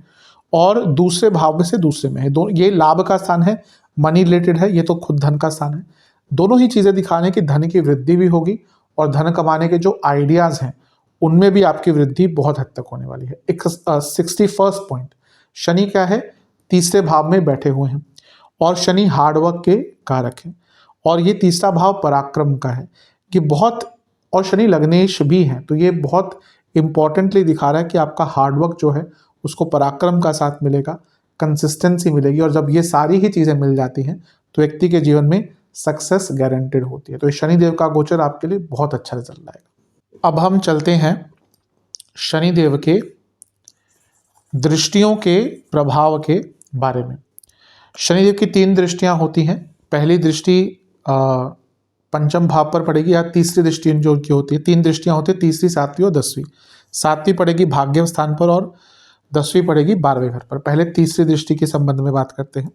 [SPEAKER 1] और दूसरे भाव में से दूसरे में है। दो, ये लाभ का स्थान है, मनी रिलेटेड है, ये तो खुद धन का स्थान है। दोनों ही चीज़ें दिखाने की धन की वृद्धि भी होगी, और धन कमाने के जो आइडियाज़ हैं उनमें भी आपकी वृद्धि बहुत हद तक होने वाली है। 61st पॉइंट, शनि क्या है, तीसरे भाव में बैठे हुए हैं, और शनि हार्डवर्क के कारक है, और ये तीसरा भाव पराक्रम का है। ये बहुत, और शनि लग्नेश भी है, तो ये बहुत इंपॉर्टेंटली दिखा रहा है कि आपका हार्डवर्क जो है उसको पराक्रम का साथ मिलेगा, कंसिस्टेंसी मिलेगी, और जब ये सारी ही चीज़ें मिल जाती हैं तो व्यक्ति के जीवन में सक्सेस गारंटेड होती है। तो शनिदेव का गोचर आपके लिए बहुत अच्छा रिजल्ट लाएगा। अब हम चलते हैं शनिदेव के दृष्टियों के प्रभाव के बारे में। शनिदेव की 3 दृष्टियां होती हैं। पहली दृष्टि पंचम भाव पर पड़ेगी, या तीसरी दृष्टि जो की होती है, 3 दृष्टियां होती है, तीसरी, 7वीं और 10वीं। 7वीं पड़ेगी भाग्य स्थान पर, और 10वीं पड़ेगी 12वें घर पर। पहले तीसरी दृष्टि के संबंध में बात करते हैं।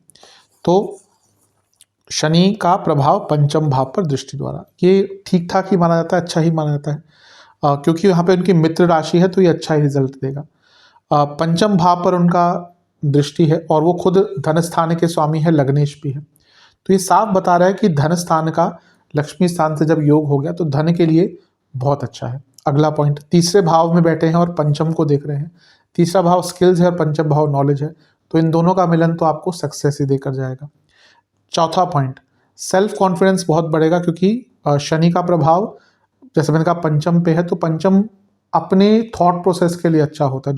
[SPEAKER 1] तो शनि का प्रभाव पंचम भाव पर दृष्टि द्वारा, ये ठीक ठाक ही माना जाता है, अच्छा ही माना जाता है, क्योंकि यहाँ पे उनकी मित्र राशि है, तो ये अच्छा ही रिजल्ट देगा। पंचम भाव पर उनका दृष्टि है, और वो खुद धन स्थान के स्वामी है, लग्नेश भी है। तो ये साफ बता रहा है कि धन स्थान का लक्ष्मी स्थान से जब योग हो गया तो धन के लिए बहुत अच्छा है। अगला पॉइंट, तीसरे भाव में बैठे हैं और पंचम को देख रहे हैं। तीसरा भाव स्किल्स है और पंचम भाव नॉलेज है, तो इन दोनों का मिलन तो आपको सक्सेस ही देकर जाएगा। चौथा पॉइंट, सेल्फ कॉन्फिडेंस बहुत बढ़ेगा, क्योंकि शनि का प्रभाव जैसे मैंने कहा पंचम पे है, तो पंचम अपने थॉट प्रोसेस के लिए अच्छा होता है।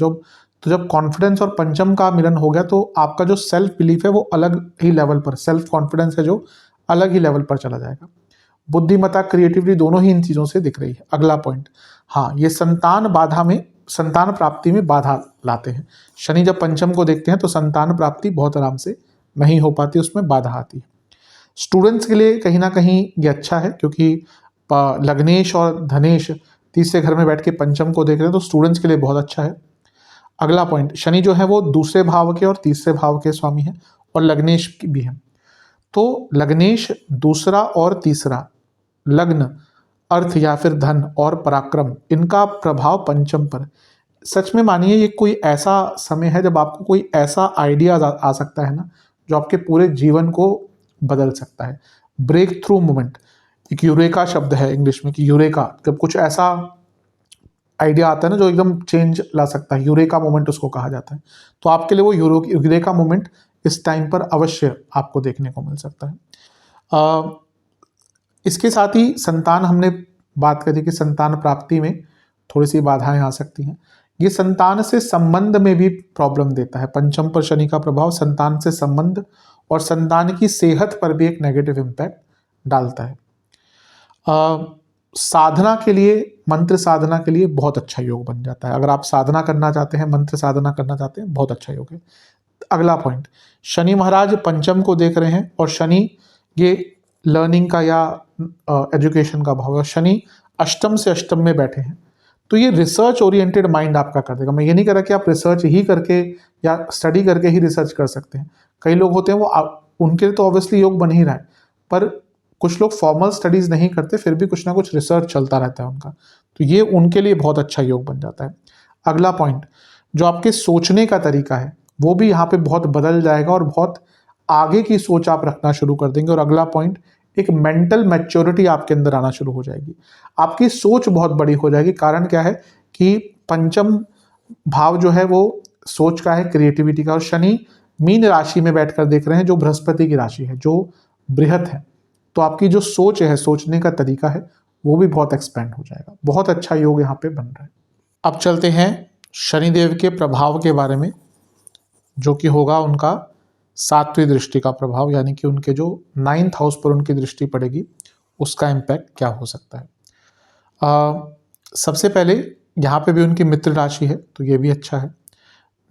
[SPEAKER 1] जब कॉन्फिडेंस और पंचम का मिलन हो गया तो आपका जो सेल्फ बिलीफ है वो अलग ही लेवल पर, सेल्फ कॉन्फिडेंस है जो अलग ही लेवल पर चला जाएगा। बुद्धिमत्ता, क्रिएटिविटी दोनों ही इन चीज़ों से दिख रही है। अगला पॉइंट, हाँ, ये संतान प्राप्ति में बाधा लाते हैं। शनि जब पंचम को देखते हैं तो संतान प्राप्ति बहुत आराम से नहीं हो पाती, उसमें बाधा आती है। स्टूडेंट्स के लिए कहीं ना कहीं ये अच्छा है, क्योंकि लग्नेश और धनेश तीसरे घर में बैठ के पंचम को देख रहे हैं, तो स्टूडेंट्स के लिए बहुत अच्छा है। अगला पॉइंट, शनि जो है वो दूसरे भाव के और तीसरे भाव के स्वामी है और लग्नेश भी है। तो लग्नेश, दूसरा और तीसरा, लग्न, अर्थ या फिर धन और पराक्रम, इनका प्रभाव पंचम पर। सच में मानिए ये कोई ऐसा समय है जब आपको कोई ऐसा आइडिया आ सकता है ना, जो आपके पूरे जीवन को बदल सकता है। ब्रेक थ्रू मोमेंट, एक यूरेका शब्द है इंग्लिश में कि यूरेका, जब कुछ ऐसा आइडिया आता है ना जो एकदम चेंज ला सकता है, यूरेका मोमेंट उसको कहा जाता है। तो आपके लिए वो यूरेका मोमेंट इस टाइम पर अवश्य आपको देखने को मिल सकता है। इसके साथ ही संतान, हमने बात करी कि संतान प्राप्ति में थोड़ी सी बाधाएं आ सकती हैं। ये संतान से संबंध में भी प्रॉब्लम देता है। पंचम पर शनि का प्रभाव संतान से संबंध और संतान की सेहत पर भी एक नेगेटिव इम्पैक्ट डालता है। साधना के लिए, मंत्र साधना के लिए बहुत अच्छा योग बन जाता है। अगर आप साधना करना चाहते हैं, मंत्र साधना करना चाहते हैं, बहुत अच्छा योग है। अगला पॉइंट, शनि महाराज पंचम को देख रहे हैं और शनि ये लर्निंग का या एजुकेशन का भाव है। शनि अष्टम से अष्टम में बैठे हैं, तो ये रिसर्च ओरिएंटेड माइंड आपका कर देगा। मैं ये नहीं कह रहा कि आप रिसर्च ही करके या स्टडी करके ही रिसर्च कर सकते हैं। कई लोग होते हैं वो उनके लिए तो ऑब्वियसली योग बन ही रहा है, पर कुछ लोग फॉर्मल स्टडीज़ नहीं करते, फिर भी कुछ ना कुछ रिसर्च चलता रहता है उनका, तो ये उनके लिए बहुत अच्छा योग बन जाता है। अगला पॉइंट, जो आपके सोचने का तरीका है वो भी यहाँ पे बहुत बदल जाएगा और बहुत आगे की सोच आप रखना शुरू कर देंगे। और अगला पॉइंट, एक मेंटल मैच्योरिटी आपके अंदर आना शुरू हो जाएगी, आपकी सोच बहुत बड़ी हो जाएगी। कारण क्या है कि पंचम भाव जो है वो सोच का है, क्रिएटिविटी का, और शनि मीन राशि में बैठकर देख रहे हैं जो बृहस्पति की राशि है, जो बृहत है। तो आपकी जो सोच है, सोचने का तरीका है, वो भी बहुत एक्सपेंड हो जाएगा। बहुत अच्छा योग यहाँ पे बन रहा है। अब चलते हैं शनिदेव के प्रभाव के बारे में, जो कि होगा उनका 7वीं दृष्टि का प्रभाव, यानी कि उनके जो 9th हाउस पर उनकी दृष्टि पड़ेगी, उसका इम्पैक्ट क्या हो सकता है। सबसे पहले यहाँ पे भी उनकी मित्र राशि है, तो ये भी अच्छा है।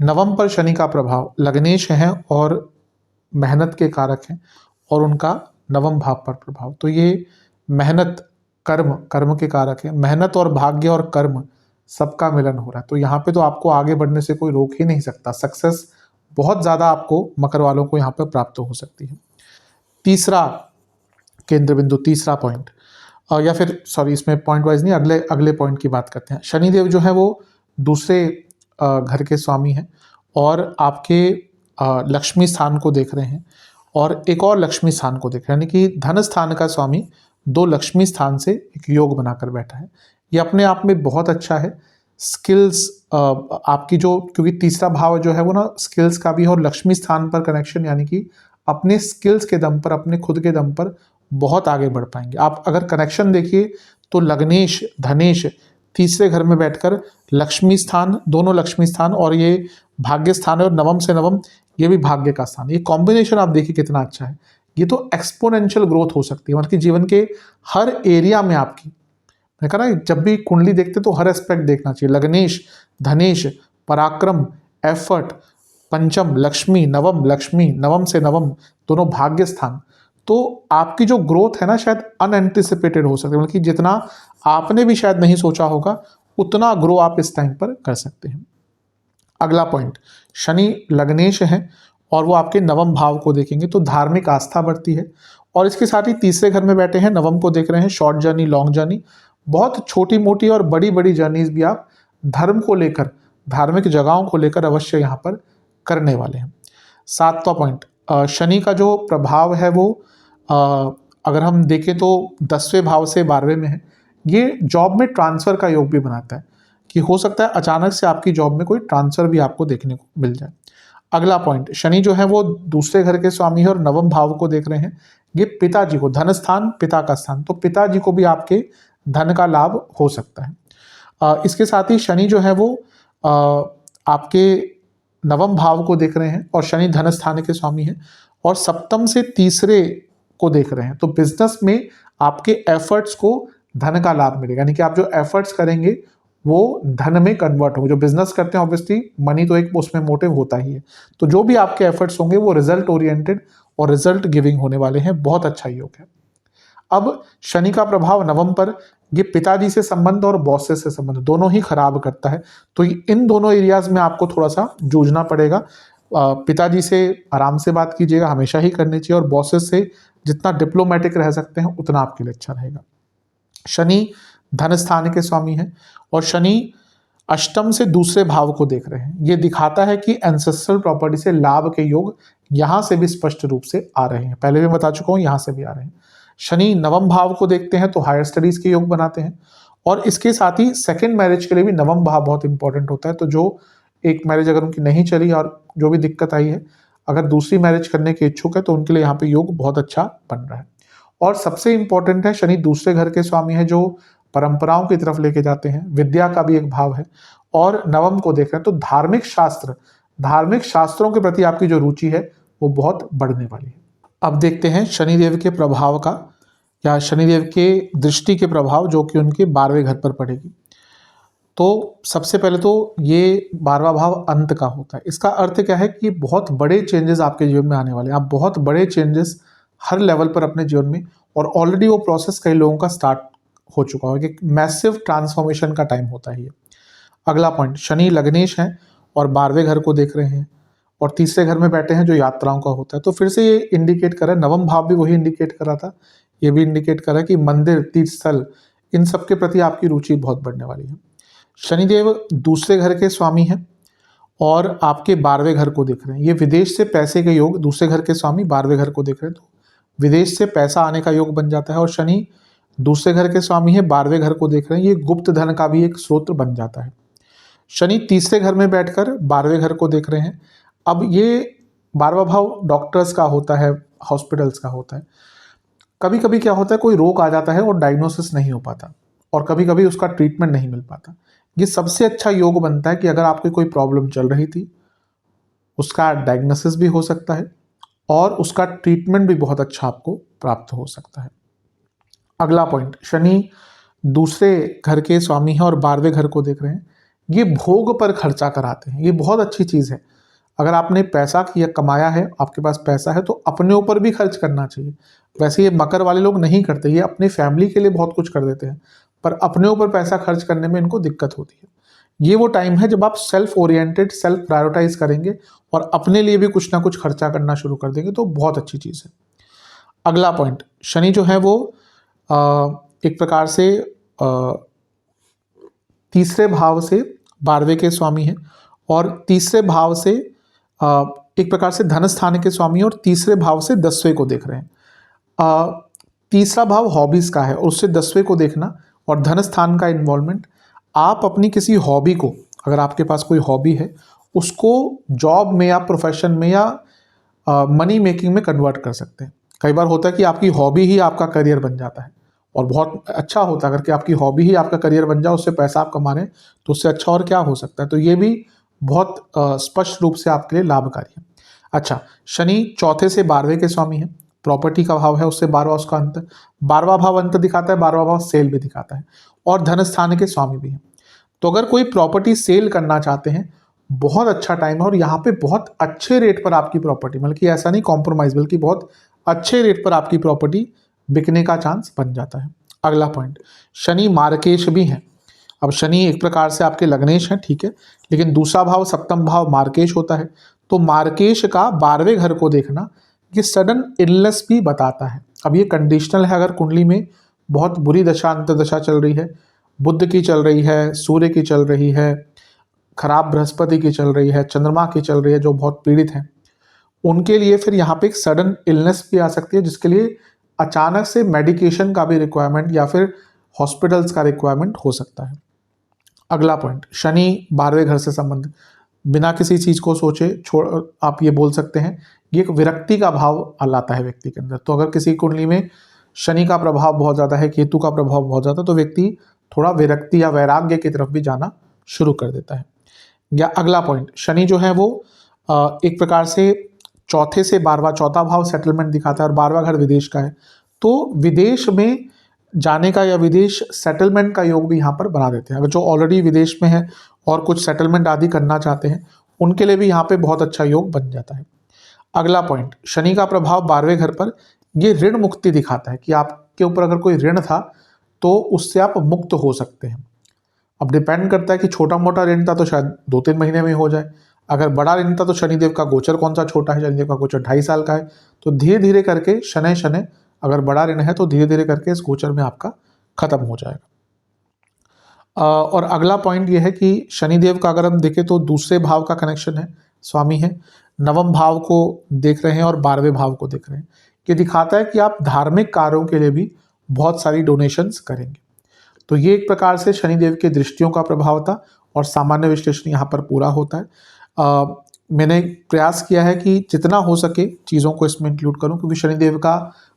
[SPEAKER 1] नवम पर शनि का प्रभाव, लग्नेश हैं और मेहनत के कारक हैं, और उनका नवम भाव पर प्रभाव, तो ये मेहनत, कर्म के कारक है। मेहनत और भाग्य और कर्म सबका मिलन हो रहा है, तो यहाँ पे तो आपको आगे बढ़ने से कोई रोक ही नहीं सकता। सक्सेस बहुत ज़्यादा आपको, मकर वालों को यहाँ पर प्राप्त हो सकती है। तीसरा केंद्र बिंदु, तीसरा पॉइंट, या फिर सॉरी, इसमें पॉइंट वाइज नहीं, अगले पॉइंट की बात करते हैं। शनिदेव जो है वो दूसरे घर के स्वामी हैं और आपके लक्ष्मी स्थान को देख रहे हैं और एक और लक्ष्मी स्थान को देख रहे हैं, यानी कि धन स्थान का स्वामी 2 लक्ष्मी स्थान से एक योग बनाकर बैठा है। ये अपने आप में बहुत अच्छा है। स्किल्स आपकी जो, क्योंकि तीसरा भाव जो है वो ना स्किल्स का भी है, और लक्ष्मी स्थान पर कनेक्शन, यानी कि अपने स्किल्स के दम पर, अपने खुद के दम पर बहुत आगे बढ़ पाएंगे आप। अगर कनेक्शन देखिए तो लग्नेश, धनेश तीसरे घर में बैठकर लक्ष्मी स्थान, दोनों लक्ष्मी स्थान, और ये भाग्य स्थान है, और नवम से नवम ये भी भाग्य का स्थान। ये कॉम्बिनेशन आप देखिए कितना अच्छा है। ये तो एक्सपोनेंशियल ग्रोथ हो सकती है, मतलब कि जीवन के हर एरिया में आपकी, मैं कह रहा, जब भी कुंडली देखते तो हर एस्पेक्ट देखना चाहिए। लग्नेश, धनेश, पराक्रम, एफर्ट, पंचम लक्ष्मी, नवम से नवम दोनों भाग्य स्थान, तो आपकी जो ग्रोथ है ना शायद अनएंटिसिपेटेड हो सकती है, मतलब कि जितना आपने भी शायद नहीं सोचा होगा उतना ग्रो आप इस टाइम पर कर सकते हैं। अगला पॉइंट, शनि लग्नेश हैं और वो आपके नवम भाव को देखेंगे, तो धार्मिक आस्था बढ़ती है। और इसके साथ ही तीसरे घर में बैठे हैं, नवम को देख रहे हैं, शॉर्ट जर्नी, लॉन्ग जर्नी, बहुत छोटी मोटी और बड़ी बड़ी जर्नीज भी आप धर्म को लेकर, धार्मिक जगहों को लेकर अवश्य यहाँ पर करने वाले हैं। 7वां पॉइंट, शनि का जो प्रभाव है वो अगर हम देखें तो 10वें भाव से 12वें में है। ये जॉब में ट्रांसफ़र का योग भी बनाता है, कि हो सकता है अचानक से आपकी जॉब में कोई ट्रांसफ़र भी आपको देखने को मिल जाए। अगला पॉइंट, शनि जो है वो दूसरे घर के स्वामी है और नवम भाव को देख रहे हैं। ये पिताजी को, धन स्थान, पिता का स्थान, तो पिताजी को भी आपके धन का लाभ हो सकता है। इसके साथ ही शनि जो है वो आपके नवम भाव को देख रहे हैं और शनि धन स्थान के स्वामी हैं और सप्तम से तीसरे को देख रहे हैं। तो बिजनेस में आपके एफर्ट्स को धन का लाभ मिलेगा, यानी कि आप जो एफर्ट्स करेंगे वो धन में कन्वर्ट होंगे। जो बिजनेस करते हैं ऑब्वियसली मनी तो एक उसमें मोटिव होता ही है, तो जो भी आपके एफर्ट्स होंगे वो रिजल्ट ओरिएंटेड और रिजल्ट गिविंग होने वाले हैं। बहुत अच्छा योग है। अब शनि का प्रभाव नवम पर, ये पिताजी से संबंध और बॉसेस से संबंध दोनों ही खराब करता है। तो इन दोनों एरियाज में आपको थोड़ा सा जूझना पड़ेगा। पिताजी से आराम से बात कीजिएगा, हमेशा ही करनी चाहिए, और बॉसेस से जितना डिप्लोमेटिक रह सकते हैं उतना आपके लिए अच्छा रहेगा। शनि धन स्थान के स्वामी हैं और शनि अष्टम से दूसरे भाव को देख रहे हैं। ये दिखाता है कि एंसेस्ट्रल प्रॉपर्टी से लाभ के योग यहां से भी स्पष्ट रूप से आ रहे हैं। पहले भी बता चुका हूं, यहां से भी आ रहे हैं। शनि नवम भाव को देखते हैं तो हायर स्टडीज के योग बनाते हैं, और इसके साथ ही सेकंड मैरिज के लिए भी नवम भाव बहुत इंपॉर्टेंट होता है। तो जो एक मैरिज अगर उनकी नहीं चली और जो भी दिक्कत आई है, अगर दूसरी मैरिज करने के इच्छुक है तो उनके लिए यहाँ पे योग बहुत अच्छा बन रहा है। और सबसे इंपॉर्टेंट है, शनि दूसरे घर के स्वामी है जो परंपराओं की तरफ लेके जाते हैं, विद्या का भी एक भाव है, और नवम को देख रहे हैं। तो धार्मिक शास्त्रों के प्रति आपकी जो रुचि है वो बहुत बढ़ने वाली है। अब देखते हैं शनिदेव के प्रभाव का, या शनिदेव के दृष्टि के प्रभाव जो कि उनके 12वें घर पर पड़ेगी। तो सबसे पहले तो ये 12वां भाव अंत का होता है। इसका अर्थ क्या है कि बहुत बड़े चेंजेस आपके जीवन में आने वाले हैं। आप बहुत बड़े चेंजेस हर लेवल पर अपने जीवन में, और ऑलरेडी वो प्रोसेस कई लोगों का स्टार्ट हो चुका है कि मैसिव ट्रांसफॉर्मेशन का टाइम होता है ये। अगला पॉइंट, शनि लग्नेश हैं और 12वें घर को देख रहे हैं और तीसरे घर में बैठे हैं जो यात्राओं का होता है। तो फिर से ये इंडिकेट कर रहा है, नवम भाव भी वही इंडिकेट कर रहा था, ये भी इंडिकेट कर रहा है कि मंदिर, तीर्थ स्थल, इन सब के प्रति आपकी रुचि बहुत बढ़ने वाली है। शनिदेव दूसरे घर के स्वामी हैं और आपके 12वें घर को देख रहे हैं। ये विदेश से पैसे के योग, दूसरे घर के स्वामी 12वें घर को देख रहे हैं, तो विदेश से पैसा आने का योग बन जाता है। और शनि दूसरे घर के स्वामी है, 12वें घर को देख रहे हैं, ये गुप्त धन का भी एक स्रोत बन जाता है। शनि तीसरे घर में बैठकर 12वें घर को देख रहे हैं। अब ये 12वां भाव डॉक्टर्स का होता है, हॉस्पिटल्स का होता है। कभी कभी क्या होता है, कोई रोग आ जाता है और डायग्नोसिस नहीं हो पाता, और कभी कभी उसका ट्रीटमेंट नहीं मिल पाता। ये सबसे अच्छा योग बनता है कि अगर आपकी कोई प्रॉब्लम चल रही थी, उसका डायग्नोसिस भी हो सकता है और उसका ट्रीटमेंट भी बहुत अच्छा आपको प्राप्त हो सकता है। अगला पॉइंट, शनि दूसरे घर के स्वामी हैं और 12वें घर को देख रहे हैं। ये भोग पर खर्चा कराते हैं, ये बहुत अच्छी चीज़ है। अगर आपने पैसा किया, कमाया है, आपके पास पैसा है, तो अपने ऊपर भी खर्च करना चाहिए। वैसे ये मकर वाले लोग नहीं करते, ये अपनी फैमिली के लिए बहुत कुछ कर देते हैं, पर अपने ऊपर पैसा खर्च करने में इनको दिक्कत होती है। ये वो टाइम है जब आप सेल्फ ओरिएंटेड, सेल्फ प्रायोरिटाइज करेंगे और अपने लिए भी कुछ ना कुछ खर्चा करना शुरू कर देंगे, तो बहुत अच्छी चीज़ है। अगला पॉइंट, शनि जो है वो एक प्रकार से तीसरे भाव से 12वें के स्वामी हैं और तीसरे भाव से एक प्रकार से धन स्थान के स्वामी और तीसरे भाव से 10वें को देख रहे हैं। तीसरा भाव हॉबीज का है और उससे 10वें को देखना और धन स्थान का इन्वॉल्वमेंट। आप अपनी किसी हॉबी को, अगर आपके पास कोई हॉबी है, उसको जॉब में या प्रोफेशन में या मनी मेकिंग में कन्वर्ट कर सकते हैं। कई बार होता है कि आपकी हॉबी ही आपका करियर बन जाता है और बहुत अच्छा होता है। अगर कि आपकी हॉबी ही आपका करियर बन जाए, उससे पैसा आप कमा रहे हैं, तो उससे अच्छा और क्या हो सकता है। तो ये भी बहुत स्पष्ट रूप से आपके लिए लाभकारी है। अच्छा, शनि चौथे से 12वें के स्वामी है, प्रॉपर्टी का भाव है, उससे 12वां उसका अंत, 12वां भाव अंत दिखाता है, 12वां भाव सेल भी दिखाता है और धन स्थान के स्वामी भी है। तो अगर कोई प्रॉपर्टी सेल करना चाहते हैं, बहुत अच्छा टाइम है और यहाँ पे बहुत अच्छे रेट पर आपकी प्रॉपर्टी, मतलब कि ऐसा नहीं कॉम्प्रोमाइज, बल्कि बहुत अच्छे रेट पर आपकी प्रॉपर्टी बिकने का चांस बन जाता है। अगला पॉइंट, शनि मार्केश भी हैं। अब शनि एक प्रकार से आपके लग्नेश हैं, ठीक है, लेकिन दूसरा भाव सप्तम भाव मार्केश होता है। तो मार्केश का 12वें घर को देखना ये सडन इलनेस भी बताता है। अब ये कंडीशनल है, अगर कुंडली में बहुत बुरी दशा अंतर्दशा चल रही है, बुध की चल रही है, सूर्य की चल रही है, खराब बृहस्पति की चल रही है, चंद्रमा की चल रही है, जो बहुत पीड़ित हैं, उनके लिए फिर यहाँ पे एक सडन इलनेस भी आ सकती है, जिसके लिए अचानक से मेडिकेशन का भी रिक्वायरमेंट या फिर हॉस्पिटल्स का रिक्वायरमेंट हो सकता है। अगला पॉइंट, शनि 12वें घर से संबंध, बिना किसी चीज़ को सोचे आप ये बोल सकते हैं, ये एक विरक्ति का भाव लाता है व्यक्ति के अंदर। तो अगर किसी कुंडली में शनि का प्रभाव बहुत ज़्यादा है, केतु का प्रभाव बहुत ज़्यादा, तो व्यक्ति थोड़ा विरक्ति या वैराग्य की तरफ भी जाना शुरू कर देता है। या अगला पॉइंट, शनि जो है वो एक प्रकार से चौथे से 12वां, चौथा भाव सेटलमेंट दिखाता है और 12वां घर विदेश का है, तो विदेश में जाने का या विदेश सेटलमेंट का योग भी यहाँ पर बना देते हैं। अगर जो ऑलरेडी विदेश में है और कुछ सेटलमेंट आदि करना चाहते हैं, उनके लिए भी यहाँ पे बहुत अच्छा योग बन जाता है। अगला पॉइंट, शनि का प्रभाव 12वें घर पर, ये ऋण मुक्ति दिखाता है कि आपके ऊपर अगर कोई ऋण था तो उससे आप मुक्त हो सकते हैं। अब डिपेंड करता है कि छोटा मोटा ऋण था तो शायद 2-3 महीने में हो जाए, अगर बड़ा ऋण था तो शनिदेव का गोचर कौन सा छोटा है, शनिदेव का गोचर 2.5 साल का है, तो धीरे धीरे करके शनै शनै, अगर बड़ा ऋण है तो धीरे धीरे करके इस गोचर में आपका खत्म हो जाएगा। और अगला पॉइंट ये है कि शनिदेव का अगर हम देखें तो दूसरे भाव का कनेक्शन है, स्वामी है, नवम भाव को देख रहे हैं और 12वें भाव को देख रहे हैं। ये दिखाता है कि आप धार्मिक कार्यों के लिए भी बहुत सारी डोनेशंस करेंगे। तो ये एक प्रकार से शनिदेव के दृष्टियों का प्रभाव था और सामान्य विश्लेषण यहाँ पर पूरा होता है। मैंने प्रयास किया है कि जितना हो सके चीज़ों को इसमें इंक्लूड करूं, क्योंकि शनिदेव का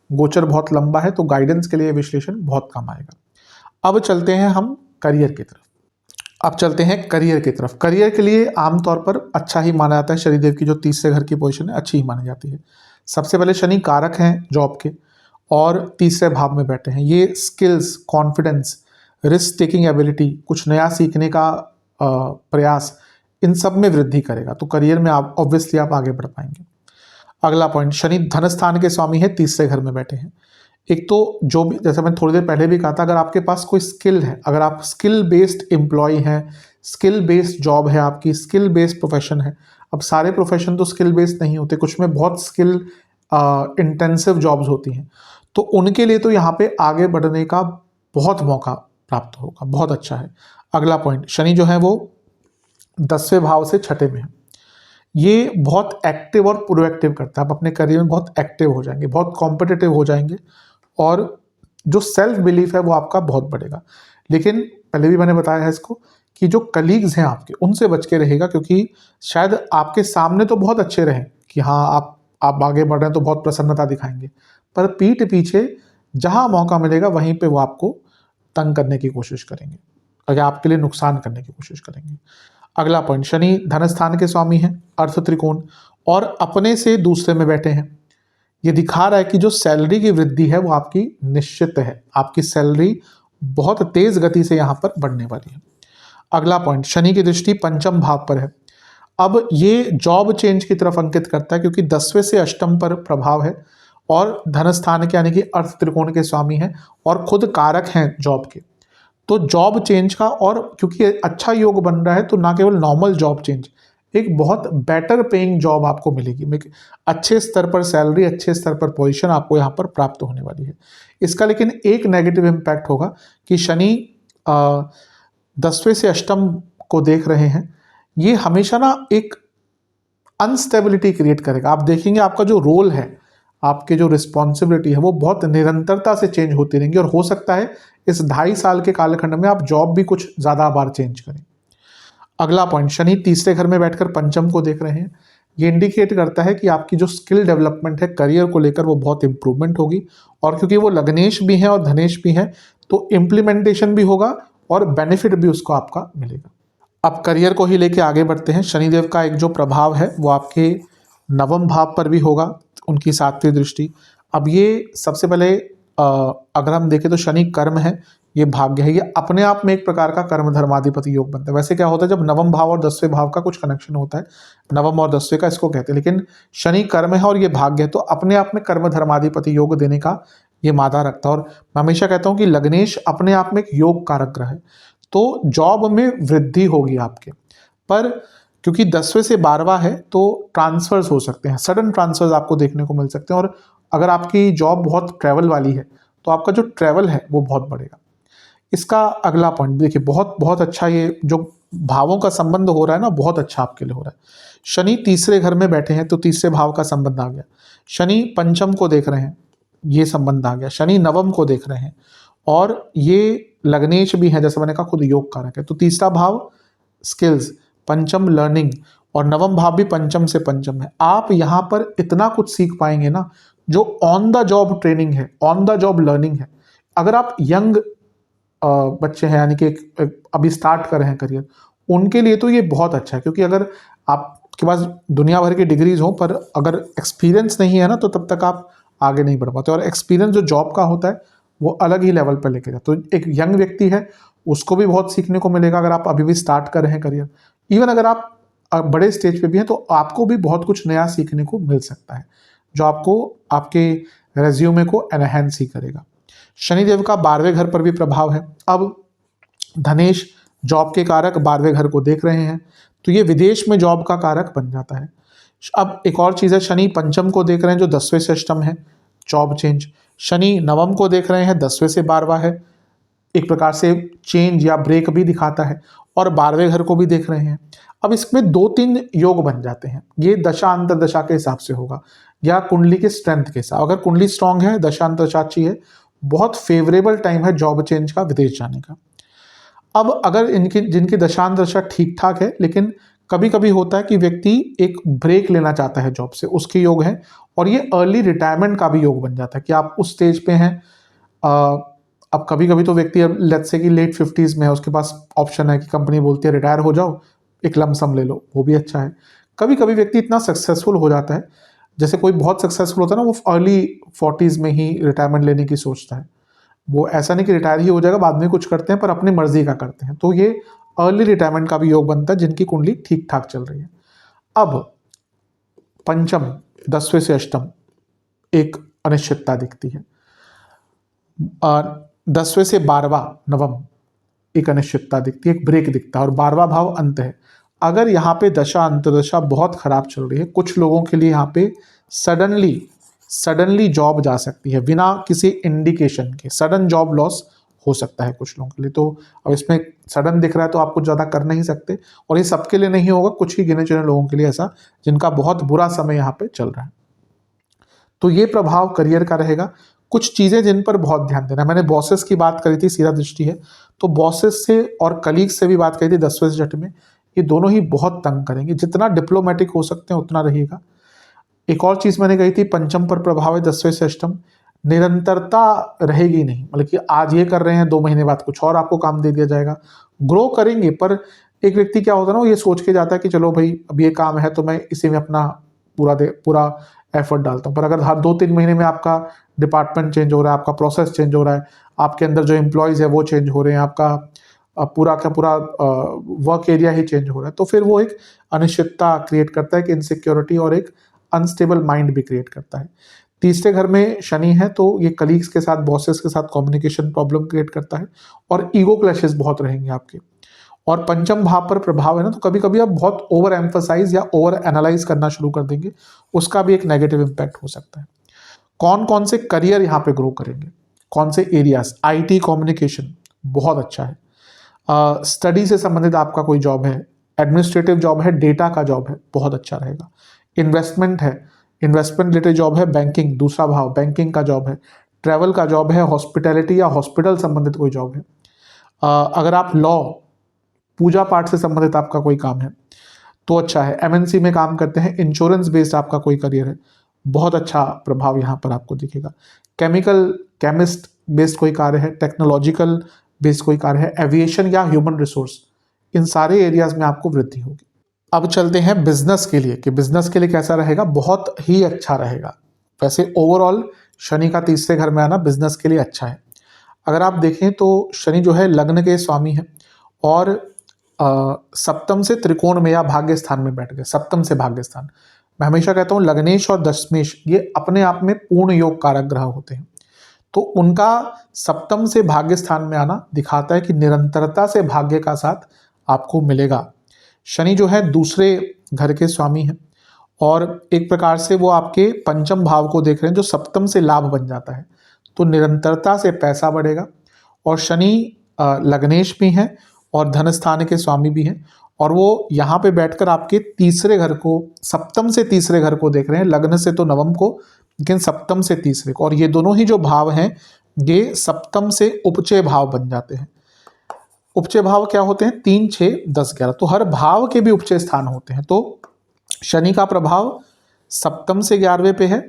[SPEAKER 1] गोचर बहुत लंबा है, तो गाइडेंस के लिए विश्लेषण बहुत काम आएगा। अब चलते हैं हम करियर की तरफ। करियर के लिए आमतौर पर अच्छा ही माना जाता है। शनिदेव की जो तीसरे घर की पोजीशन है अच्छी ही मानी जाती है। सबसे पहले शनि कारक हैं जॉब के और तीसरे भाव में बैठे हैं। ये skills, confidence, risk taking ability, कुछ नया सीखने का प्रयास, इन सब में वृद्धि करेगा, तो करियर में आप ऑब्वियसली आप आगे बढ़ पाएंगे। अगला पॉइंट, शनि धन स्थान के स्वामी है, तीसरे घर में बैठे हैं। एक तो जो भी, जैसे मैंने थोड़ी देर पहले भी कहा था, अगर आपके पास कोई स्किल है, अगर आप स्किल बेस्ड एम्प्लॉय हैं, स्किल बेस्ड जॉब है आपकी, स्किल बेस्ड प्रोफेशन है। अब सारे प्रोफेशन तो स्किल बेस्ड नहीं होते, कुछ में बहुत स्किल इंटेंसिव जॉब्स होती हैं, तो उनके लिए तो यहाँ पे आगे बढ़ने का बहुत मौका प्राप्त होगा, बहुत अच्छा है। अगला पॉइंट, शनि जो है वो 10वें भाव से छठे में है। ये बहुत एक्टिव और प्रोएक्टिव करता है। आप अपने करियर में बहुत एक्टिव हो जाएंगे, बहुत कॉम्पिटिटिव हो जाएंगे और जो सेल्फ बिलीफ है वो आपका बहुत बढ़ेगा। लेकिन पहले भी मैंने बताया है इसको कि जो कलीग्स हैं आपके, उनसे बच के रहेगा, क्योंकि शायद आपके सामने तो बहुत अच्छे रहें कि हाँ आप आगे बढ़ रहे हैं तो बहुत प्रसन्नता दिखाएंगे, पर पीठ पीछे जहाँ मौका मिलेगा वहीं पे वो आपको तंग करने की कोशिश करेंगे और आपके लिए नुकसान करने की कोशिश करेंगे। अगला पॉइंट, शनि धन स्थान के स्वामी हैं, अर्थ त्रिकोण, और अपने से दूसरे में बैठे हैं। ये दिखा रहा है कि जो सैलरी की वृद्धि है वो आपकी निश्चित है, आपकी सैलरी बहुत तेज गति से यहाँ पर बढ़ने वाली है। अगला पॉइंट, शनि की दृष्टि पंचम भाव पर है। अब ये जॉब चेंज की तरफ अंकित करता है, क्योंकि 10वें से अष्टम पर प्रभाव है और धन स्थान के यानी कि अर्थ त्रिकोण के स्वामी हैं और खुद कारक हैं जॉब के, तो जॉब चेंज का, और क्योंकि अच्छा योग बन रहा है तो ना केवल नॉर्मल जॉब चेंज, एक बहुत बेटर पेइंग जॉब आपको मिलेगी, अच्छे स्तर पर सैलरी, अच्छे स्तर पर पोजीशन आपको यहाँ पर प्राप्त होने वाली है। इसका लेकिन एक नेगेटिव इम्पैक्ट होगा कि शनि 10वें से अष्टम को देख रहे हैं, ये हमेशा ना एक अनस्टेबिलिटी क्रिएट करेगा। आप देखेंगे आपका जो रोल है, आपके जो रिस्पॉन्सिबिलिटी है वो बहुत निरंतरता से चेंज होती रहेंगी और हो सकता है इस 2.5 साल के कालखंड में आप जॉब भी कुछ ज़्यादा बार चेंज करें। अगला पॉइंट, शनि तीसरे घर में बैठकर पंचम को देख रहे हैं। ये इंडिकेट करता है कि आपकी जो स्किल डेवलपमेंट है करियर को लेकर वो बहुत इंप्रूवमेंट होगी, और क्योंकि वो लग्नेश भी हैं और धनेश भी हैं तो इम्प्लीमेंटेशन भी होगा और बेनिफिट भी उसको आपका मिलेगा। अब करियर को ही लेके आगे बढ़ते हैं। शनिदेव का एक जो प्रभाव है वो आपके नवम भाव पर भी होगा, उनकी 7वीं दृष्टि। अब ये सबसे पहले अगर हम देखें तो शनि कर्म है, ये भाग्य है, ये अपने आप में एक प्रकार का कर्म धर्माधिपति योग बनता है। वैसे क्या होता है जब नवम भाव और 10वें भाव का कुछ कनेक्शन होता है, नवम और 10वें का इसको कहते हैं, लेकिन शनि कर्म है और ये भाग्य है, तो अपने आप में कर्म धर्माधिपति योग देने का ये मादा रखता है। और मैं हमेशा कहता हूँ कि लग्नेश अपने आप में एक योग कारक ग्रह है, तो जॉब में वृद्धि होगी आपके, पर क्योंकि 10वें से 12वां है तो ट्रांसफर्स हो सकते हैं, सडन ट्रांसफर्स आपको देखने को मिल सकते हैं। और अगर आपकी जॉब बहुत ट्रैवल वाली है तो आपका जो ट्रैवल है वो बहुत बढ़ेगा। इसका अगला पॉइंट देखिए, बहुत बहुत अच्छा, ये जो भावों का संबंध हो रहा है ना, बहुत अच्छा आपके लिए हो रहा है। शनि तीसरे घर में बैठे हैं तो तीसरे भाव का संबंध आ गया। शनि पंचम को देख रहे हैं, ये संबंध आ गया। शनि नवम को देख रहे हैं और ये लग्नेश भी है, जैसे मैंने कहा खुद योग कारक है, तो तीसरा भाव स्किल्स, पंचम लर्निंग, और नवम भाव भी पंचम से पंचम है। आप यहाँ पर इतना कुछ सीख पाएंगे ना, जो ऑन द जॉब ट्रेनिंग है, ऑन द जॉब लर्निंग है, अगर आप यंग बच्चे हैं, यानी कि अभी स्टार्ट कर रहे हैं करियर, उनके लिए तो ये बहुत अच्छा है। क्योंकि अगर आपके पास दुनिया भर की डिग्रीज हो पर अगर एक्सपीरियंस नहीं है ना, तो तब तक आप आगे नहीं बढ़ पाते। और एक्सपीरियंस जो जॉब का होता है वो अलग ही लेवल पर लेके जाता है। तो एक यंग व्यक्ति है, उसको भी बहुत सीखने को मिलेगा अगर आप अभी भी स्टार्ट कर रहे हैं करियर। इवन अगर आप बड़े स्टेज पे भी हैं तो आपको भी बहुत कुछ नया सीखने को मिल सकता है, जो आपको आपके रेज्यूमे को एनहेंस ही करेगा। शनिदेव का 12वें घर पर भी प्रभाव है। अब धनेश जॉब के कारक 12वें घर को देख रहे हैं, तो ये विदेश में जॉब का कारक बन जाता है। अब एक और चीज़ है, शनि पंचम को देख रहे हैं जो 10वें से अष्टम है, जॉब चेंज। शनि नवम को देख रहे हैं, 10वें से 12वां है, एक प्रकार से चेंज या ब्रेक भी दिखाता है। और 12वें घर को भी देख रहे हैं। अब इसमें 2-3 योग बन जाते हैं। ये दशा अंतर दशा के हिसाब से होगा या कुंडली के स्ट्रेंथ के हिसाब। अगर कुंडली स्ट्रांग है, दशा अंतर दशा अच्छी है, बहुत फेवरेबल टाइम है जॉब चेंज का, विदेश जाने का। अब अगर इनकी जिनकी दशांत दशा ठीक ठाक है, लेकिन कभी कभी होता है कि व्यक्ति एक ब्रेक लेना चाहता है जॉब से, उसके योग है। और ये अर्ली रिटायरमेंट का भी योग बन जाता है कि आप उस स्टेज पे हैं। अब कभी कभी तो व्यक्ति, अब लेट्स से कि लेट 50s में है, उसके पास ऑप्शन है कि कंपनी बोलती है रिटायर हो जाओ, एक लमसम ले लो, वो भी अच्छा है। कभी कभी व्यक्ति इतना सक्सेसफुल हो जाता है, जैसे कोई बहुत सक्सेसफुल होता है ना, वो अर्ली 40s में ही रिटायरमेंट लेने की सोचता है। वो ऐसा नहीं कि रिटायर ही हो जाएगा, बाद में कुछ करते हैं पर अपनी मर्जी का करते हैं। तो ये अर्ली रिटायरमेंट का भी योग बनता है जिनकी कुंडली ठीक ठाक चल रही है। अब पंचम 10वें से अष्टम एक अनिश्चितता दिखती है। 10वें से 12वां नवम एक अनिश्चितता दिखती है, एक ब्रेक दिखता है। और 12वां भाव अंत है। अगर यहाँ पे दशा अंतर्दशा बहुत खराब चल रही है, कुछ लोगों के लिए यहाँ पे सडनली जॉब जा सकती है बिना किसी इंडिकेशन के, सडन जॉब लॉस हो सकता है कुछ लोगों के लिए। तो अब इसमें सडन दिख रहा है तो आप कुछ ज़्यादा कर नहीं सकते, और ये सबके लिए नहीं होगा, कुछ ही गिने चुने लोगों के लिए ऐसा जिनका बहुत बुरा समय यहाँ पे चल रहा है। तो ये प्रभाव करियर का रहेगा। कुछ चीज़ें जिन पर बहुत ध्यान देना, मैंने बॉसेस की बात करी थी, सीधा दृष्टि है, तो बॉसेस से और कलीग्स से भी बात करी थी 10वें से छठ में, ये दोनों ही बहुत तंग करेंगे। जितना डिप्लोमेटिक हो सकते हैं उतना रहिएगा। एक और चीज़ मैंने कही थी, पंचम पर प्रभाव है 10वें से अष्टम, निरंतरता रहेगी नहीं। मतलब कि आज ये कर रहे हैं, 2 महीने बाद कुछ और आपको काम दे दिया जाएगा। ग्रो करेंगे, पर एक व्यक्ति क्या होता है ना, वो ये सोच के जाता है कि चलो भाई अब ये काम है तो मैं इसी में अपना पूरा एफर्ट डालता हूँ। पर अगर हर 2-3 महीने में आपका डिपार्टमेंट चेंज हो रहा है, आपका प्रोसेस चेंज हो रहा है, आपके अंदर जो एम्प्लॉयज़ है वो चेंज हो रहे हैं, आपका पूरा का पूरा वर्क एरिया ही चेंज हो रहा है, तो फिर वो एक अनिश्चितता क्रिएट करता है, कि इनसिक्योरिटी और एक अनस्टेबल माइंड भी क्रिएट करता है। तीसरे घर में शनि है तो ये कलीग्स के साथ, बॉसेस के साथ कम्युनिकेशन प्रॉब्लम क्रिएट करता है, और ईगो क्लैशेस बहुत रहेंगे आपके। और पंचम भाव पर प्रभाव है ना, तो कभी कभी आप बहुत ओवर एम्फसाइज या ओवर एनालाइज करना शुरू कर देंगे, उसका भी एक नेगेटिव इम्पैक्ट हो सकता है। कौन कौन से करियर यहाँ पे ग्रो करेंगे, कौन से एरियाज, आईटी कम्युनिकेशन बहुत अच्छा है। स्टडी से संबंधित आपका कोई जॉब है, एडमिनिस्ट्रेटिव जॉब है, डेटा का जॉब है, बहुत अच्छा रहेगा। इन्वेस्टमेंट है, इन्वेस्टमेंट रिलेटेड जॉब है, बैंकिंग दूसरा भाव, बैंकिंग का जॉब है, ट्रैवल का जॉब है, हॉस्पिटैलिटी या हॉस्पिटल संबंधित कोई जॉब है। अगर आप लॉ, पूजा पाठ से संबंधित आपका कोई काम है तो अच्छा है। एमएनसी में काम करते हैं, इंश्योरेंस बेस्ड आपका कोई करियर है, बहुत अच्छा प्रभाव यहाँ पर आपको दिखेगा। केमिस्ट बेस्ड कोई कार्य है, टेक्नोलॉजिकल बेस्ड कोई कार्य है, एविएशन या ह्यूमन रिसोर्स, इन सारे एरियाज में आपको वृद्धि होगी। अब चलते हैं बिजनेस के लिए, कि बिजनेस के लिए कैसा रहेगा। बहुत ही अच्छा रहेगा। वैसे ओवरऑल शनि का तीसरे घर में आना बिजनेस के लिए अच्छा है। अगर आप देखें तो शनि जो है लग्न के स्वामी है, और सप्तम से त्रिकोण में या भाग्य स्थान में बैठ गए। सप्तम से भाग्य स्थान, मैं हमेशा कहता हूँ लग्नेश और दशमेश ये अपने आप में पूर्ण योग कारक ग्रह होते हैं, तो उनका सप्तम से भाग्य स्थान में आना दिखाता है कि निरंतरता से भाग्य का साथ आपको मिलेगा। शनि जो है दूसरे घर के स्वामी हैं, और एक प्रकार से वो आपके पंचम भाव को देख रहे हैं, जो सप्तम से लाभ बन जाता है, तो निरंतरता से पैसा बढ़ेगा। और शनि लग्नेश भी हैं और धन स्थान के स्वामी भी हैं, और वो यहाँ पे बैठकर आपके तीसरे घर को, सप्तम से तीसरे घर को देख रहे हैं। लग्न से तो नवम को, लेकिन सप्तम से तीसरे को, और ये दोनों ही जो भाव हैं ये सप्तम से उपचय भाव बन जाते हैं। उपचय भाव क्या होते हैं? 3, 6, 10, 11, तो हर भाव के भी उपचय स्थान होते हैं। तो शनि का प्रभाव सप्तम से 11वें पे है,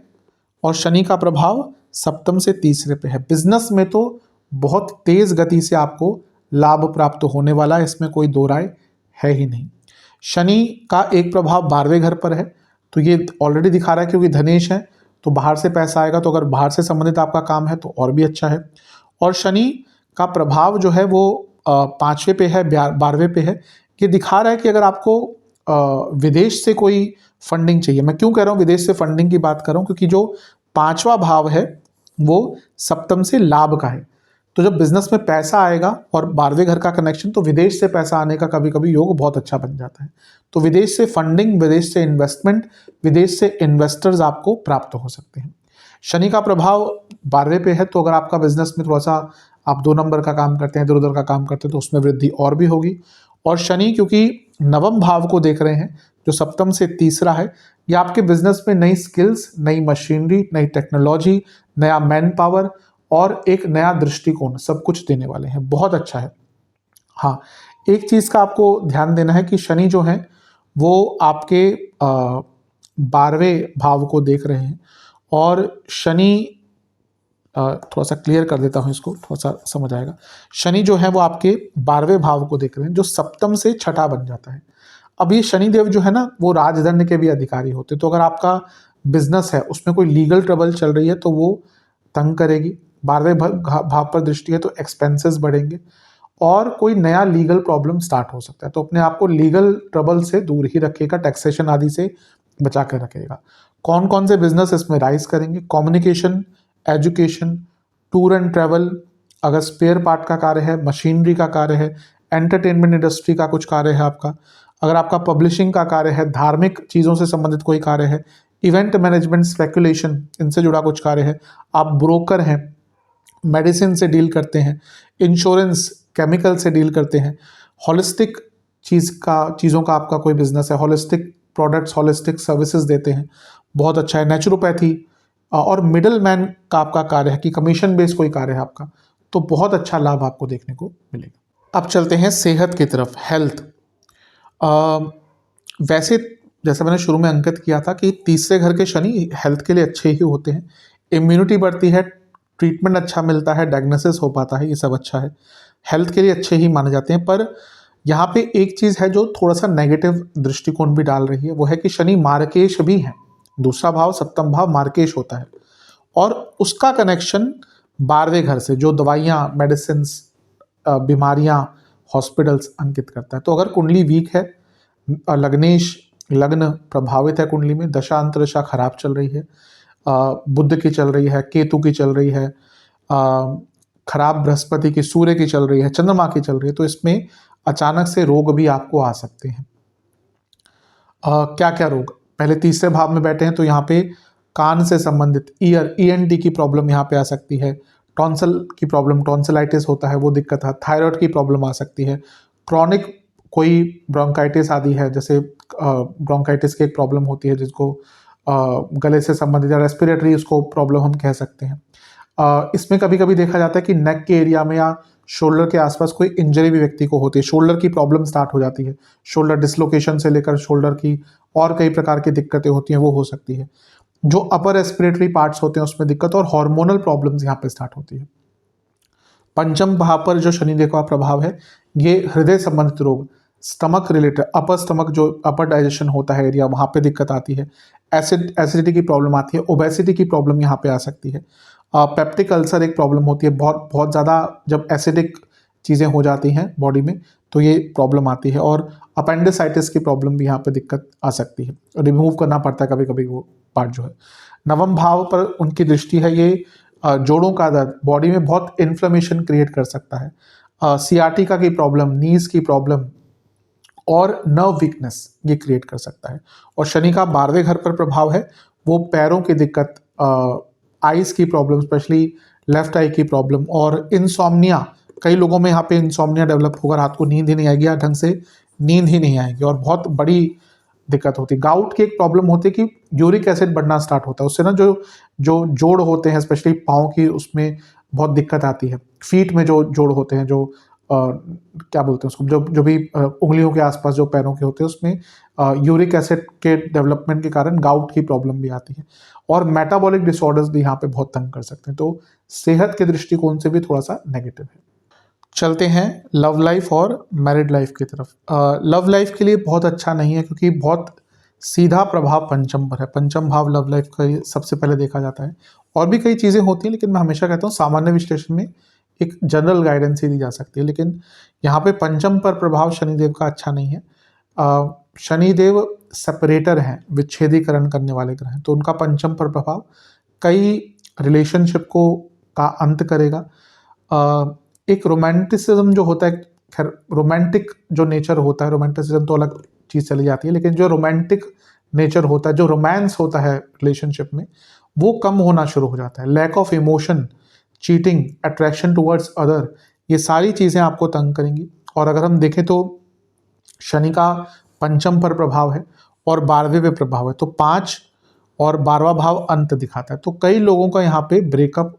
[SPEAKER 1] और शनि का प्रभाव सप्तम से तीसरे पे है। बिजनेस में तो बहुत तेज गति से आपको लाभ प्राप्त होने वाला है, इसमें कोई दो राय है ही नहीं। शनि का एक प्रभाव 12वें घर पर है, तो ये ऑलरेडी दिखा रहा है क्योंकि धनेश है तो बाहर से पैसा आएगा, तो अगर बाहर से संबंधित आपका काम है तो और भी अच्छा है। और शनि का प्रभाव जो है वो 5वें पे है, 12वें पे है। ये दिखा रहा है कि अगर आपको विदेश से कोई फंडिंग चाहिए, मैं क्यों कह रहा हूँ विदेश से फंडिंग की बात कर रहा हूँ, क्योंकि जो 5वां भाव है वो सप्तम से लाभ का है। तो जब बिजनेस में पैसा आएगा और 12वें घर का कनेक्शन, तो विदेश से पैसा आने का कभी कभी योग बहुत अच्छा बन जाता है। तो विदेश से फंडिंग, विदेश से इन्वेस्टमेंट, विदेश से इन्वेस्टर्स आपको प्राप्त हो सकते हैं। शनि का प्रभाव 12वें पे है, तो अगर आपका बिजनेस में थोड़ा सा आप 2 नंबर का काम करते हैं, इधर उधर का काम करते हैं, तो उसमें वृद्धि और भी होगी। और शनि क्योंकि नवम भाव को देख रहे हैं जो सप्तम से तीसरा है, ये आपके बिजनेस में नई स्किल्स, नई मशीनरी, नई टेक्नोलॉजी, नया मैन पावर और एक नया दृष्टिकोण सब कुछ देने वाले हैं। बहुत अच्छा है। हाँ, एक चीज का आपको ध्यान देना है कि शनि जो है वो आपके 12वें भाव को देख रहे हैं। और शनि थोड़ा सा क्लियर कर देता हूं, इसको थोड़ा सा समझ आएगा। शनि जो है वो आपके 12वें भाव को देख रहे हैं, जो सप्तम से छठा बन जाता है। अब ये शनिदेव जो है ना वो राजदंड के भी अधिकारी होते हैं, तो अगर आपका बिजनेस है उसमें कोई लीगल ट्रबल चल रही है तो वो तंग करेगी। 12वें भाव पर दृष्टि है तो एक्सपेंसेस बढ़ेंगे और कोई नया लीगल प्रॉब्लम स्टार्ट हो सकता है। तो अपने आप को लीगल ट्रबल से दूर ही रखिएगा, टैक्सेशन आदि से बचा कर रखिएगा। कौन कौन से बिजनेस इसमें राइज करेंगे? Communication, education, tour and travel, अगर स्पेयर पार्ट का कार्य है, मशीनरी का कार्य है, एंटरटेनमेंट इंडस्ट्री का कुछ कार्य है आपका, अगर आपका पब्लिशिंग का कार्य है, धार्मिक चीज़ों से संबंधित कोई कार्य है, इवेंट मैनेजमेंट, स्पेकुलेशन, इनसे जुड़ा कुछ कार्य है, आप ब्रोकर हैं, मेडिसिन से डील करते हैं, इंश्योरेंस, केमिकल से डील करते हैं, हॉलिस्टिक चीज़ों का आपका कोई बिजनेस है, हॉलिस्टिक प्रोडक्ट्स, हॉलिस्टिक सर्विसेज देते हैं, बहुत अच्छा है। नेचुरोपैथी और मिडल मैन का आपका कार्य है कि कमीशन बेस्ड कोई कार्य है आपका, तो बहुत अच्छा लाभ आपको देखने को मिलेगा। अब चलते हैं सेहत की तरफ, हेल्थ। वैसे जैसे मैंने शुरू में अंकित किया था कि तीसरे घर के शनि हेल्थ के लिए अच्छे ही होते हैं, इम्यूनिटी बढ़ती है, ट्रीटमेंट अच्छा मिलता है, डायग्नोसिस हो पाता है, ये सब अच्छा है, हेल्थ के लिए अच्छे ही माने जाते हैं। पर यहाँ पे एक चीज़ है जो थोड़ा सा नेगेटिव दृष्टिकोण भी डाल रही है, वो है कि शनि मार्केश भी है। दूसरा भाव, सप्तम भाव मार्केश होता है और उसका कनेक्शन 12वें घर से, जो दवाइयाँ, मेडिसिन, बीमारियाँ, हॉस्पिटल्स अंकित करता है। तो अगर कुंडली वीक है, लग्नेश लग्न प्रभावित है, कुंडली में दशा अंतरदशा खराब चल रही है, बुध की चल रही है, केतु की चल रही है, खराब बृहस्पति की, सूर्य की चल रही है, चंद्रमा की चल रही है, तो इसमें अचानक से रोग भी आपको आ सकते हैं। क्या क्या रोग? पहले तीसरे भाव में बैठे हैं तो यहाँ पे कान से संबंधित, ईयर, ENT की प्रॉब्लम यहाँ पे आ सकती है, टॉन्सल की प्रॉब्लम, टॉन्सिलाइटिस होता है वो दिक्कत है, थायराइड की प्रॉब्लम आ सकती है, क्रॉनिक कोई ब्रोंकाइटिस आदि है, जैसे ब्रोंकाइटिस की एक प्रॉब्लम होती है जिसको गले से संबंधित या रेस्पिरेटरी उसको प्रॉब्लम हम कह सकते हैं। इसमें कभी कभी देखा जाता है कि नेक के एरिया में या शोल्डर के आसपास कोई इंजरी भी व्यक्ति को होती है, शोल्डर की प्रॉब्लम स्टार्ट हो जाती है, शोल्डर डिसलोकेशन से लेकर शोल्डर की और कई प्रकार की दिक्कतें होती हैं, वो हो सकती है। जो अपर रेस्पिरेटरी पार्ट्स होते हैं उसमें दिक्कत और हार्मोनल प्रॉब्लम्स यहाँ पे स्टार्ट होती है। पंचम भाव पर जो शनिदेव का प्रभाव है, ये हृदय संबंधित रोग, स्टमक रिलेटेड, अपर स्टमक जो अपर डाइजेशन होता है एरिया, वहाँ पे दिक्कत आती है, एसिडिटी की प्रॉब्लम आती है, ओबेसिटी की प्रॉब्लम यहाँ पे आ सकती है, पेप्टिक अल्सर एक प्रॉब्लम होती है, बहुत बहुत ज़्यादा जब एसिडिक चीज़ें हो जाती हैं बॉडी में तो ये प्रॉब्लम आती है, और अपेंडिसाइटिस की प्रॉब्लम भी यहाँ पे दिक्कत आ सकती है, रिमूव करना पड़ता है कभी कभी वो पार्ट जो है। नवम भाव पर उनकी दृष्टि है, ये जोड़ों का दर्द, बॉडी में बहुत इन्फ्लेमेशन क्रिएट कर सकता है, सियाटिका की प्रॉब्लम, नीज की प्रॉब्लम और नर्व वीकनेस ये क्रिएट कर सकता है। और शनि का 12वें घर पर प्रभाव है, वो पैरों की दिक्कत, आईज की प्रॉब्लम, स्पेशली लेफ्ट आई की प्रॉब्लम, और इंसोम्निया, कई लोगों में यहाँ पे इंसोम्निया डेवलप होगा, रात को नींद ही नहीं आएगी या ढंग से नींद ही नहीं आएगी और बहुत बड़ी दिक्कत होती है। गाउट की एक प्रॉब्लम होती है कि यूरिक एसिड बढ़ना स्टार्ट होता है, उससे ना जो जो जोड़ होते हैं स्पेशली पाँव की, उसमें बहुत दिक्कत आती है। फीट में जो जोड़ होते हैं, जो क्या बोलते हैं उसको, जो जो भी उंगलियों के आसपास जो पैरों के होते हैं उसमें यूरिक एसिड के डेवलपमेंट के कारण गाउट की प्रॉब्लम भी आती है, और मेटाबॉलिक डिसऑर्डर्स भी यहाँ पे बहुत तंग कर सकते हैं। तो सेहत के दृष्टिकोण से भी थोड़ा सा नेगेटिव है। चलते हैं लव लाइफ और मैरिड लाइफ की तरफ। लव लाइफ के लिए बहुत अच्छा नहीं है, क्योंकि बहुत सीधा प्रभाव पंचम पर है। पंचम भाव लव लाइफ का सबसे पहले देखा जाता है, और भी कई चीज़ें होती हैं, लेकिन मैं हमेशा कहता हूँ सामान्य विश्लेषण में एक जनरल गाइडेंस ही दी जा सकती है। लेकिन यहाँ पे पंचम पर प्रभाव शनिदेव का अच्छा नहीं है। शनिदेव सेपरेटर हैं, विच्छेदीकरण करने वाले ग्रह हैं, तो उनका पंचम पर प्रभाव कई रिलेशनशिप को का अंत करेगा। एक रोमांटिसिज्म जो होता है, खैर रोमांटिक जो नेचर होता है, रोमांटिसिज्म तो अलग चीज़ चली जाती है, लेकिन जो रोमांटिक नेचर होता है, जो रोमांस होता है रिलेशनशिप में, वो कम होना शुरू हो जाता है। Lack of emotion, cheating, attraction towards other, ये सारी चीज़ें आपको तंग करेंगी। और अगर हम देखें तो शनि का पंचम पर प्रभाव है और 12वें पे प्रभाव है, तो 5 और 12वां भाव अंत दिखाता है। तो कई लोगों का यहाँ पे ब्रेकअप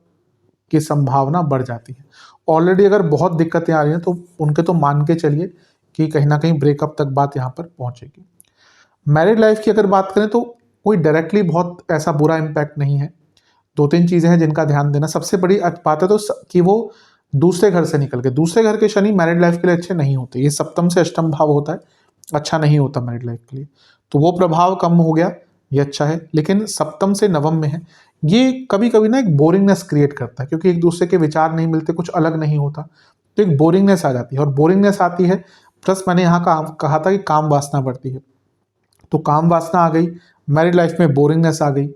[SPEAKER 1] की संभावना बढ़ जाती है। ऑलरेडी अगर बहुत दिक्कतें आ रही हैं तो उनके तो मान के चलिए कि कहीं ना कहीं ब्रेकअप तक बात यहाँ पर पहुँचेगी। मैरिड लाइफ की अगर बात करें तो कोई डायरेक्टली बहुत ऐसा बुरा इम्पैक्ट नहीं है। 2-3 चीज़ें हैं जिनका ध्यान देना। सबसे बड़ी बात है तो कि वो दूसरे घर से निकल के, दूसरे घर के शनि मैरिड लाइफ के लिए अच्छे नहीं होते। ये सप्तम से अष्टम भाव होता है, अच्छा नहीं होता मैरिड लाइफ के लिए, तो वो प्रभाव कम हो गया, ये अच्छा है। लेकिन सप्तम से नवम में है, ये कभी कभी ना एक बोरिंगनेस क्रिएट करता है, क्योंकि एक दूसरे के विचार नहीं मिलते, कुछ अलग नहीं होता, तो एक बोरिंगनेस आ जाती है। और बोरिंगनेस आती है, प्लस मैंने यहाँ कहा था कि काम वासना बढ़ती है, तो काम वासना आ गई, मैरिड लाइफ में बोरिंगनेस आ गई,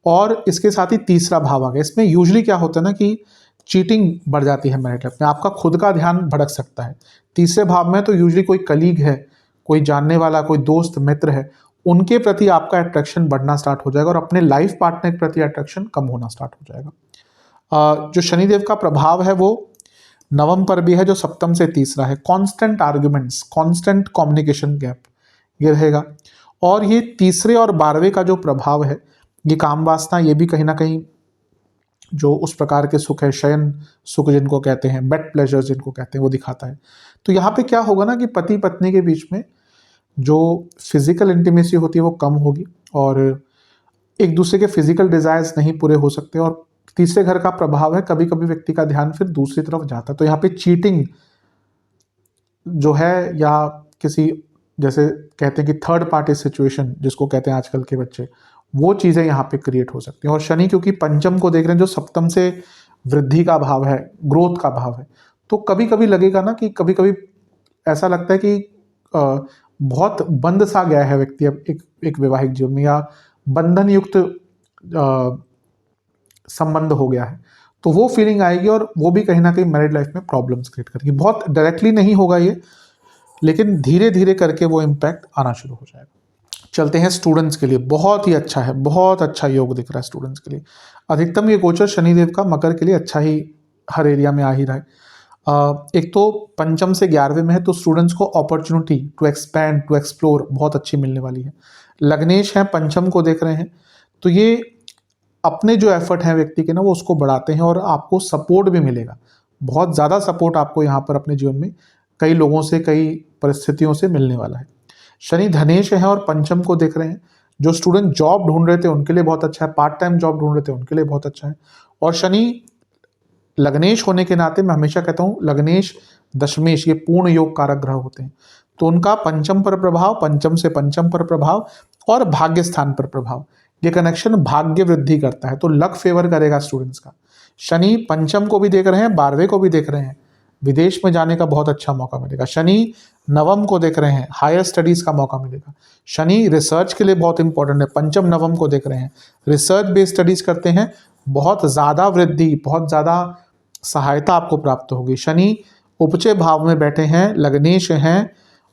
[SPEAKER 1] और इसके साथ ही तीसरा भाव आ गया। इसमें यूजली क्या होता है ना कि चीटिंग बढ़ जाती है मैरिड लाइफ में, आपका खुद का ध्यान भटक सकता है। तीसरे भाव में तो यूजली कोई कलीग है, कोई जानने वाला, कोई दोस्त मित्र है, उनके प्रति आपका अट्रैक्शन बढ़ना स्टार्ट हो जाएगा, और अपने लाइफ पार्टनर के प्रति अट्रैक्शन कम होना स्टार्ट हो जाएगा। जो शनिदेव का प्रभाव है वो नवम पर भी है, जो सप्तम से तीसरा है। Constant arguments, constant communication gap, ये रहेगा। और ये तीसरे और 12वें का जो प्रभाव है, ये काम वासना, ये भी कहीं ना कहीं जो उस प्रकार के सुख है, शयन सुख जिनको कहते हैं, बेड प्लेजर जिनको कहते हैं, वो दिखाता है। तो यहाँ पे क्या होगा ना कि पति पत्नी के बीच में जो फिजिकल इंटीमेसी होती है वो कम होगी, और एक दूसरे के फिजिकल डिजायर्स नहीं पूरे हो सकते। और तीसरे घर का प्रभाव है, कभी कभी व्यक्ति का ध्यान फिर दूसरी तरफ जाता है। तो यहाँ पे चीटिंग जो है, या किसी जैसे कहते हैं कि थर्ड पार्टी सिचुएशन जिसको कहते हैं आजकल के बच्चे, वो चीज़ें यहाँ पे क्रिएट हो सकती हैं। और शनि क्योंकि पंचम को देख रहे हैं, जो सप्तम से वृद्धि का भाव है, ग्रोथ का भाव है, तो कभी कभी लगेगा ना कि कभी कभी ऐसा लगता है कि बहुत बंद सा गया है व्यक्ति अब एक वैवाहिक जीवन में, या बंधन युक्त संबंध हो गया है, तो वो फीलिंग आएगी, और वो भी कहीं ना कहीं मैरिड लाइफ में प्रॉब्लम्स क्रिएट करेगी। बहुत डायरेक्टली नहीं होगा ये, लेकिन धीरे धीरे करके वो इम्पैक्ट आना शुरू हो जाएगा। चलते हैं स्टूडेंट्स के लिए, बहुत ही अच्छा है, बहुत अच्छा योग दिख रहा है स्टूडेंट्स के लिए। अधिकतम ये गोचर शनिदेव का मकर के लिए अच्छा ही हर एरिया में आ ही रहा है। एक तो पंचम से 11वें में है, तो स्टूडेंट्स को opportunity to expand, to explore बहुत अच्छी मिलने वाली है। लग्नेश हैं, पंचम को देख रहे हैं, तो ये अपने जो एफर्ट हैं व्यक्ति के ना, वो उसको बढ़ाते हैं, और आपको सपोर्ट भी मिलेगा, बहुत ज़्यादा सपोर्ट आपको यहाँ पर अपने जीवन में कई लोगों से, कई परिस्थितियों से मिलने वाला है। शनि धनेश है और पंचम को देख रहे हैं, जो स्टूडेंट जॉब ढूंढ रहे थे उनके लिए बहुत अच्छा है, पार्ट टाइम जॉब ढूंढ रहे थे उनके लिए बहुत अच्छा है। और शनि लग्नेश होने के नाते मैं हमेशा कहता हूँ, लग्नेश दशमेश ये पूर्ण योग कारक ग्रह होते हैं, तो उनका पंचम पर प्रभाव, पंचम से पंचम पर प्रभाव, और भाग्य स्थान पर प्रभाव, ये कनेक्शन भाग्य वृद्धि करता है, तो लक फेवर करेगा स्टूडेंट्स का। शनि पंचम को भी देख रहे हैं, 12वें को भी देख रहे हैं, विदेश में जाने का बहुत अच्छा मौका मिलेगा। शनि नवम को देख रहे हैं, हायर स्टडीज का मौका मिलेगा। शनि रिसर्च के लिए बहुत इंपॉर्टेंट है, पंचम नवम को देख रहे हैं, रिसर्च बेस्ड स्टडीज करते हैं, बहुत ज़्यादा वृद्धि, बहुत ज़्यादा सहायता आपको प्राप्त होगी। शनि उपचय भाव में बैठे हैं, लग्नेश हैं,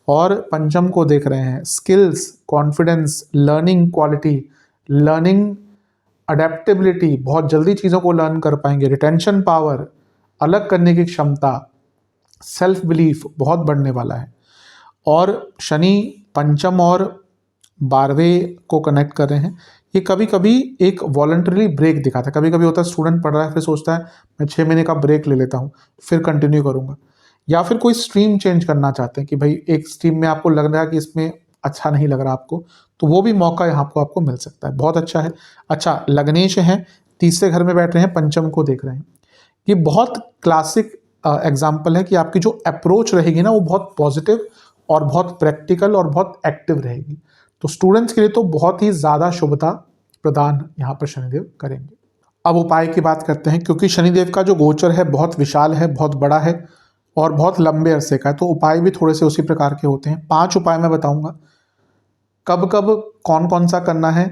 [SPEAKER 1] और पंचम को देख रहे हैं। Skills, confidence, learning quality, learning adaptability, बहुत जल्दी चीज़ों को लर्न कर पाएंगे। रिटेंशन पावर, अलग करने की क्षमता, सेल्फ बिलीफ बहुत बढ़ने वाला है। और शनि पंचम और 12वें को कनेक्ट कर रहे हैं, ये कभी कभी एक वॉलंटरी ब्रेक दिखाता है। कभी कभी होता है स्टूडेंट पढ़ रहा है, फिर सोचता है मैं 6 महीने का ब्रेक ले लेता हूँ, फिर कंटिन्यू करूँगा। या फिर कोई स्ट्रीम चेंज करना चाहते हैं कि भाई एक स्ट्रीम में आपको लग रहा है कि इसमें अच्छा नहीं लग रहा आपको, तो वो भी मौका यहाँ को आपको मिल सकता है। बहुत अच्छा है। अच्छा, लग्नेश हैं, तीसरे घर में बैठ रहे हैं, पंचम को देख रहे हैं। ये बहुत क्लासिक एग्जाम्पल है कि आपकी जो अप्रोच रहेगी ना वो बहुत पॉजिटिव और बहुत प्रैक्टिकल और बहुत एक्टिव रहेगी। तो स्टूडेंट्स के लिए तो बहुत ही ज़्यादा शुभता प्रदान यहाँ पर शनिदेव करेंगे। अब उपाय की बात करते हैं, क्योंकि शनिदेव का जो गोचर है बहुत विशाल है, बहुत बड़ा है और बहुत लंबे अरसे का है, तो उपाय भी थोड़े से उसी प्रकार के होते हैं। 5 उपाय मैं बताऊंगा, कब कब कौन कौन सा करना है,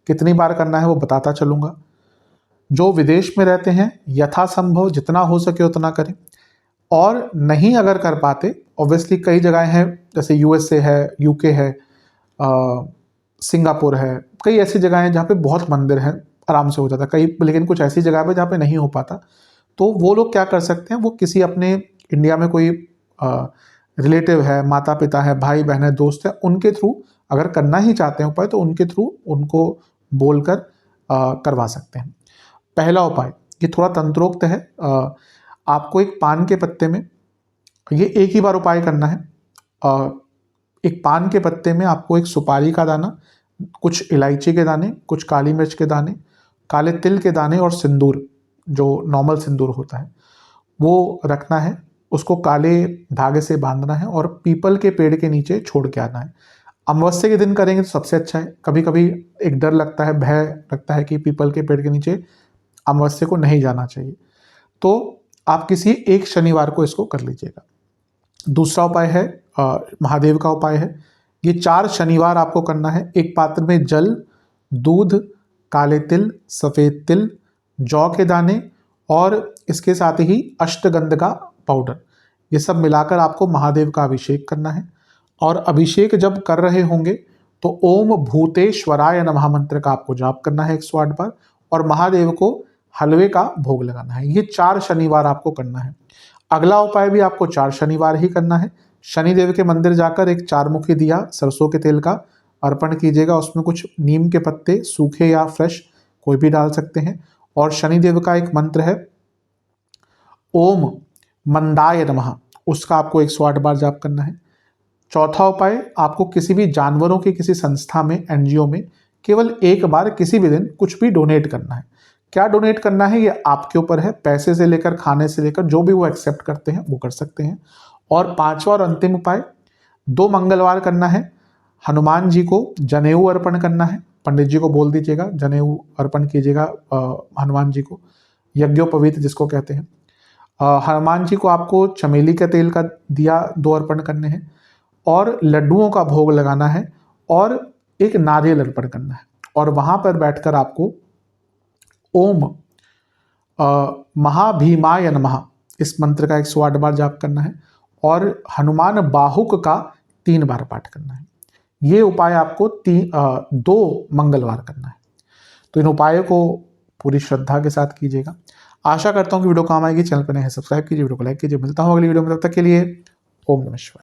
[SPEAKER 1] कितनी बार करना है वो बताता चलूँगा। जो विदेश में रहते हैं यथासंभव जितना हो सके उतना करें, और नहीं अगर कर पाते, ऑब्वियसली कई जगह हैं जैसे यूएसए है, यूके है, सिंगापुर है, कई ऐसी जगह हैं जहाँ पे बहुत मंदिर हैं, आराम से हो जाता है कई, लेकिन कुछ ऐसी जगह पे जहाँ पे नहीं हो पाता, तो वो लोग क्या कर सकते हैं, वो किसी अपने इंडिया में कोई रिलेटिव है, माता पिता है, भाई बहन है, दोस्त है, उनके थ्रू अगर करना ही चाहते हैं उपाय तो उनके थ्रू उनको बोलकर करवा सकते हैं। पहला उपाय ये थोड़ा तंत्रोक्त है। आपको एक पान के पत्ते में, ये एक ही बार उपाय करना है, एक पान के पत्ते में आपको एक सुपारी का दाना, कुछ इलायची के दाने, कुछ काली मिर्च के दाने, काले तिल के दाने और सिंदूर, जो नॉर्मल सिंदूर होता है वो रखना है। उसको काले धागे से बांधना है और पीपल के पेड़ के नीचे छोड़ के आना है। अमावस्या के दिन करेंगे तो सबसे अच्छा है। कभी कभी एक डर लगता है, भय लगता है कि पीपल के पेड़ के नीचे अमावस्या को नहीं जाना चाहिए, तो आप किसी एक शनिवार को इसको कर लीजिएगा। दूसरा उपाय है महादेव का उपाय है। ये 4 शनिवार आपको करना है। एक पात्र में जल, दूध, काले तिल, सफ़ेद तिल, जौ के दाने और इसके साथ ही अष्टगंध का पाउडर, ये सब मिलाकर आपको महादेव का अभिषेक करना है। और अभिषेक जब कर रहे होंगे तो ओम भूतेश्वराय नमः मंत्र का आपको जाप करना है 108 बार, और महादेव को हलवे का भोग लगाना है। ये 4 शनिवार आपको करना है। अगला उपाय भी आपको 4 शनिवार ही करना है। शनिदेव के मंदिर जाकर एक 4 मुखी दिया सरसों के तेल का अर्पण कीजिएगा। उसमें कुछ नीम के पत्ते सूखे या फ्रेश कोई भी डाल सकते हैं, और शनिदेव का एक मंत्र है ओम मंदाय नमः, उसका आपको 108 बार जाप करना है। चौथा उपाय, आपको किसी भी जानवरों की किसी संस्था में, एनजीओ में केवल एक बार किसी भी दिन कुछ भी डोनेट करना है। क्या डोनेट करना है ये आपके ऊपर है, पैसे से लेकर खाने से लेकर जो भी वो एक्सेप्ट करते हैं वो कर सकते हैं। और 5वां और अंतिम उपाय, 2 मंगलवार करना है। हनुमान जी को जनेऊ अर्पण करना है। पंडित जी को बोल दीजिएगा जनेऊ अर्पण कीजिएगा हनुमान जी को, यज्ञोपवीत जिसको कहते हैं। हनुमान जी को आपको चमेली के तेल का दिया 2 अर्पण करने हैं, और लड्डुओं का भोग लगाना है, और एक नारियल अर्पण करना है। और वहाँ पर बैठकर आपको ओम महाभीमाय नमः इस मंत्र का 108 बार जाप करना है, और हनुमान बाहुक का 3 बार पाठ करना है। ये उपाय आपको 2 मंगलवार करना है। तो इन उपायों को पूरी श्रद्धा के साथ कीजिएगा। आशा करता हूँ कि वीडियो काम आएगी। चैनल पर नए हैं सब्सक्राइब कीजिए, वीडियो को लाइक कीजिए। मिलता हूँ अगली वीडियो में, तब तक के लिए ओम नमः शिवाय।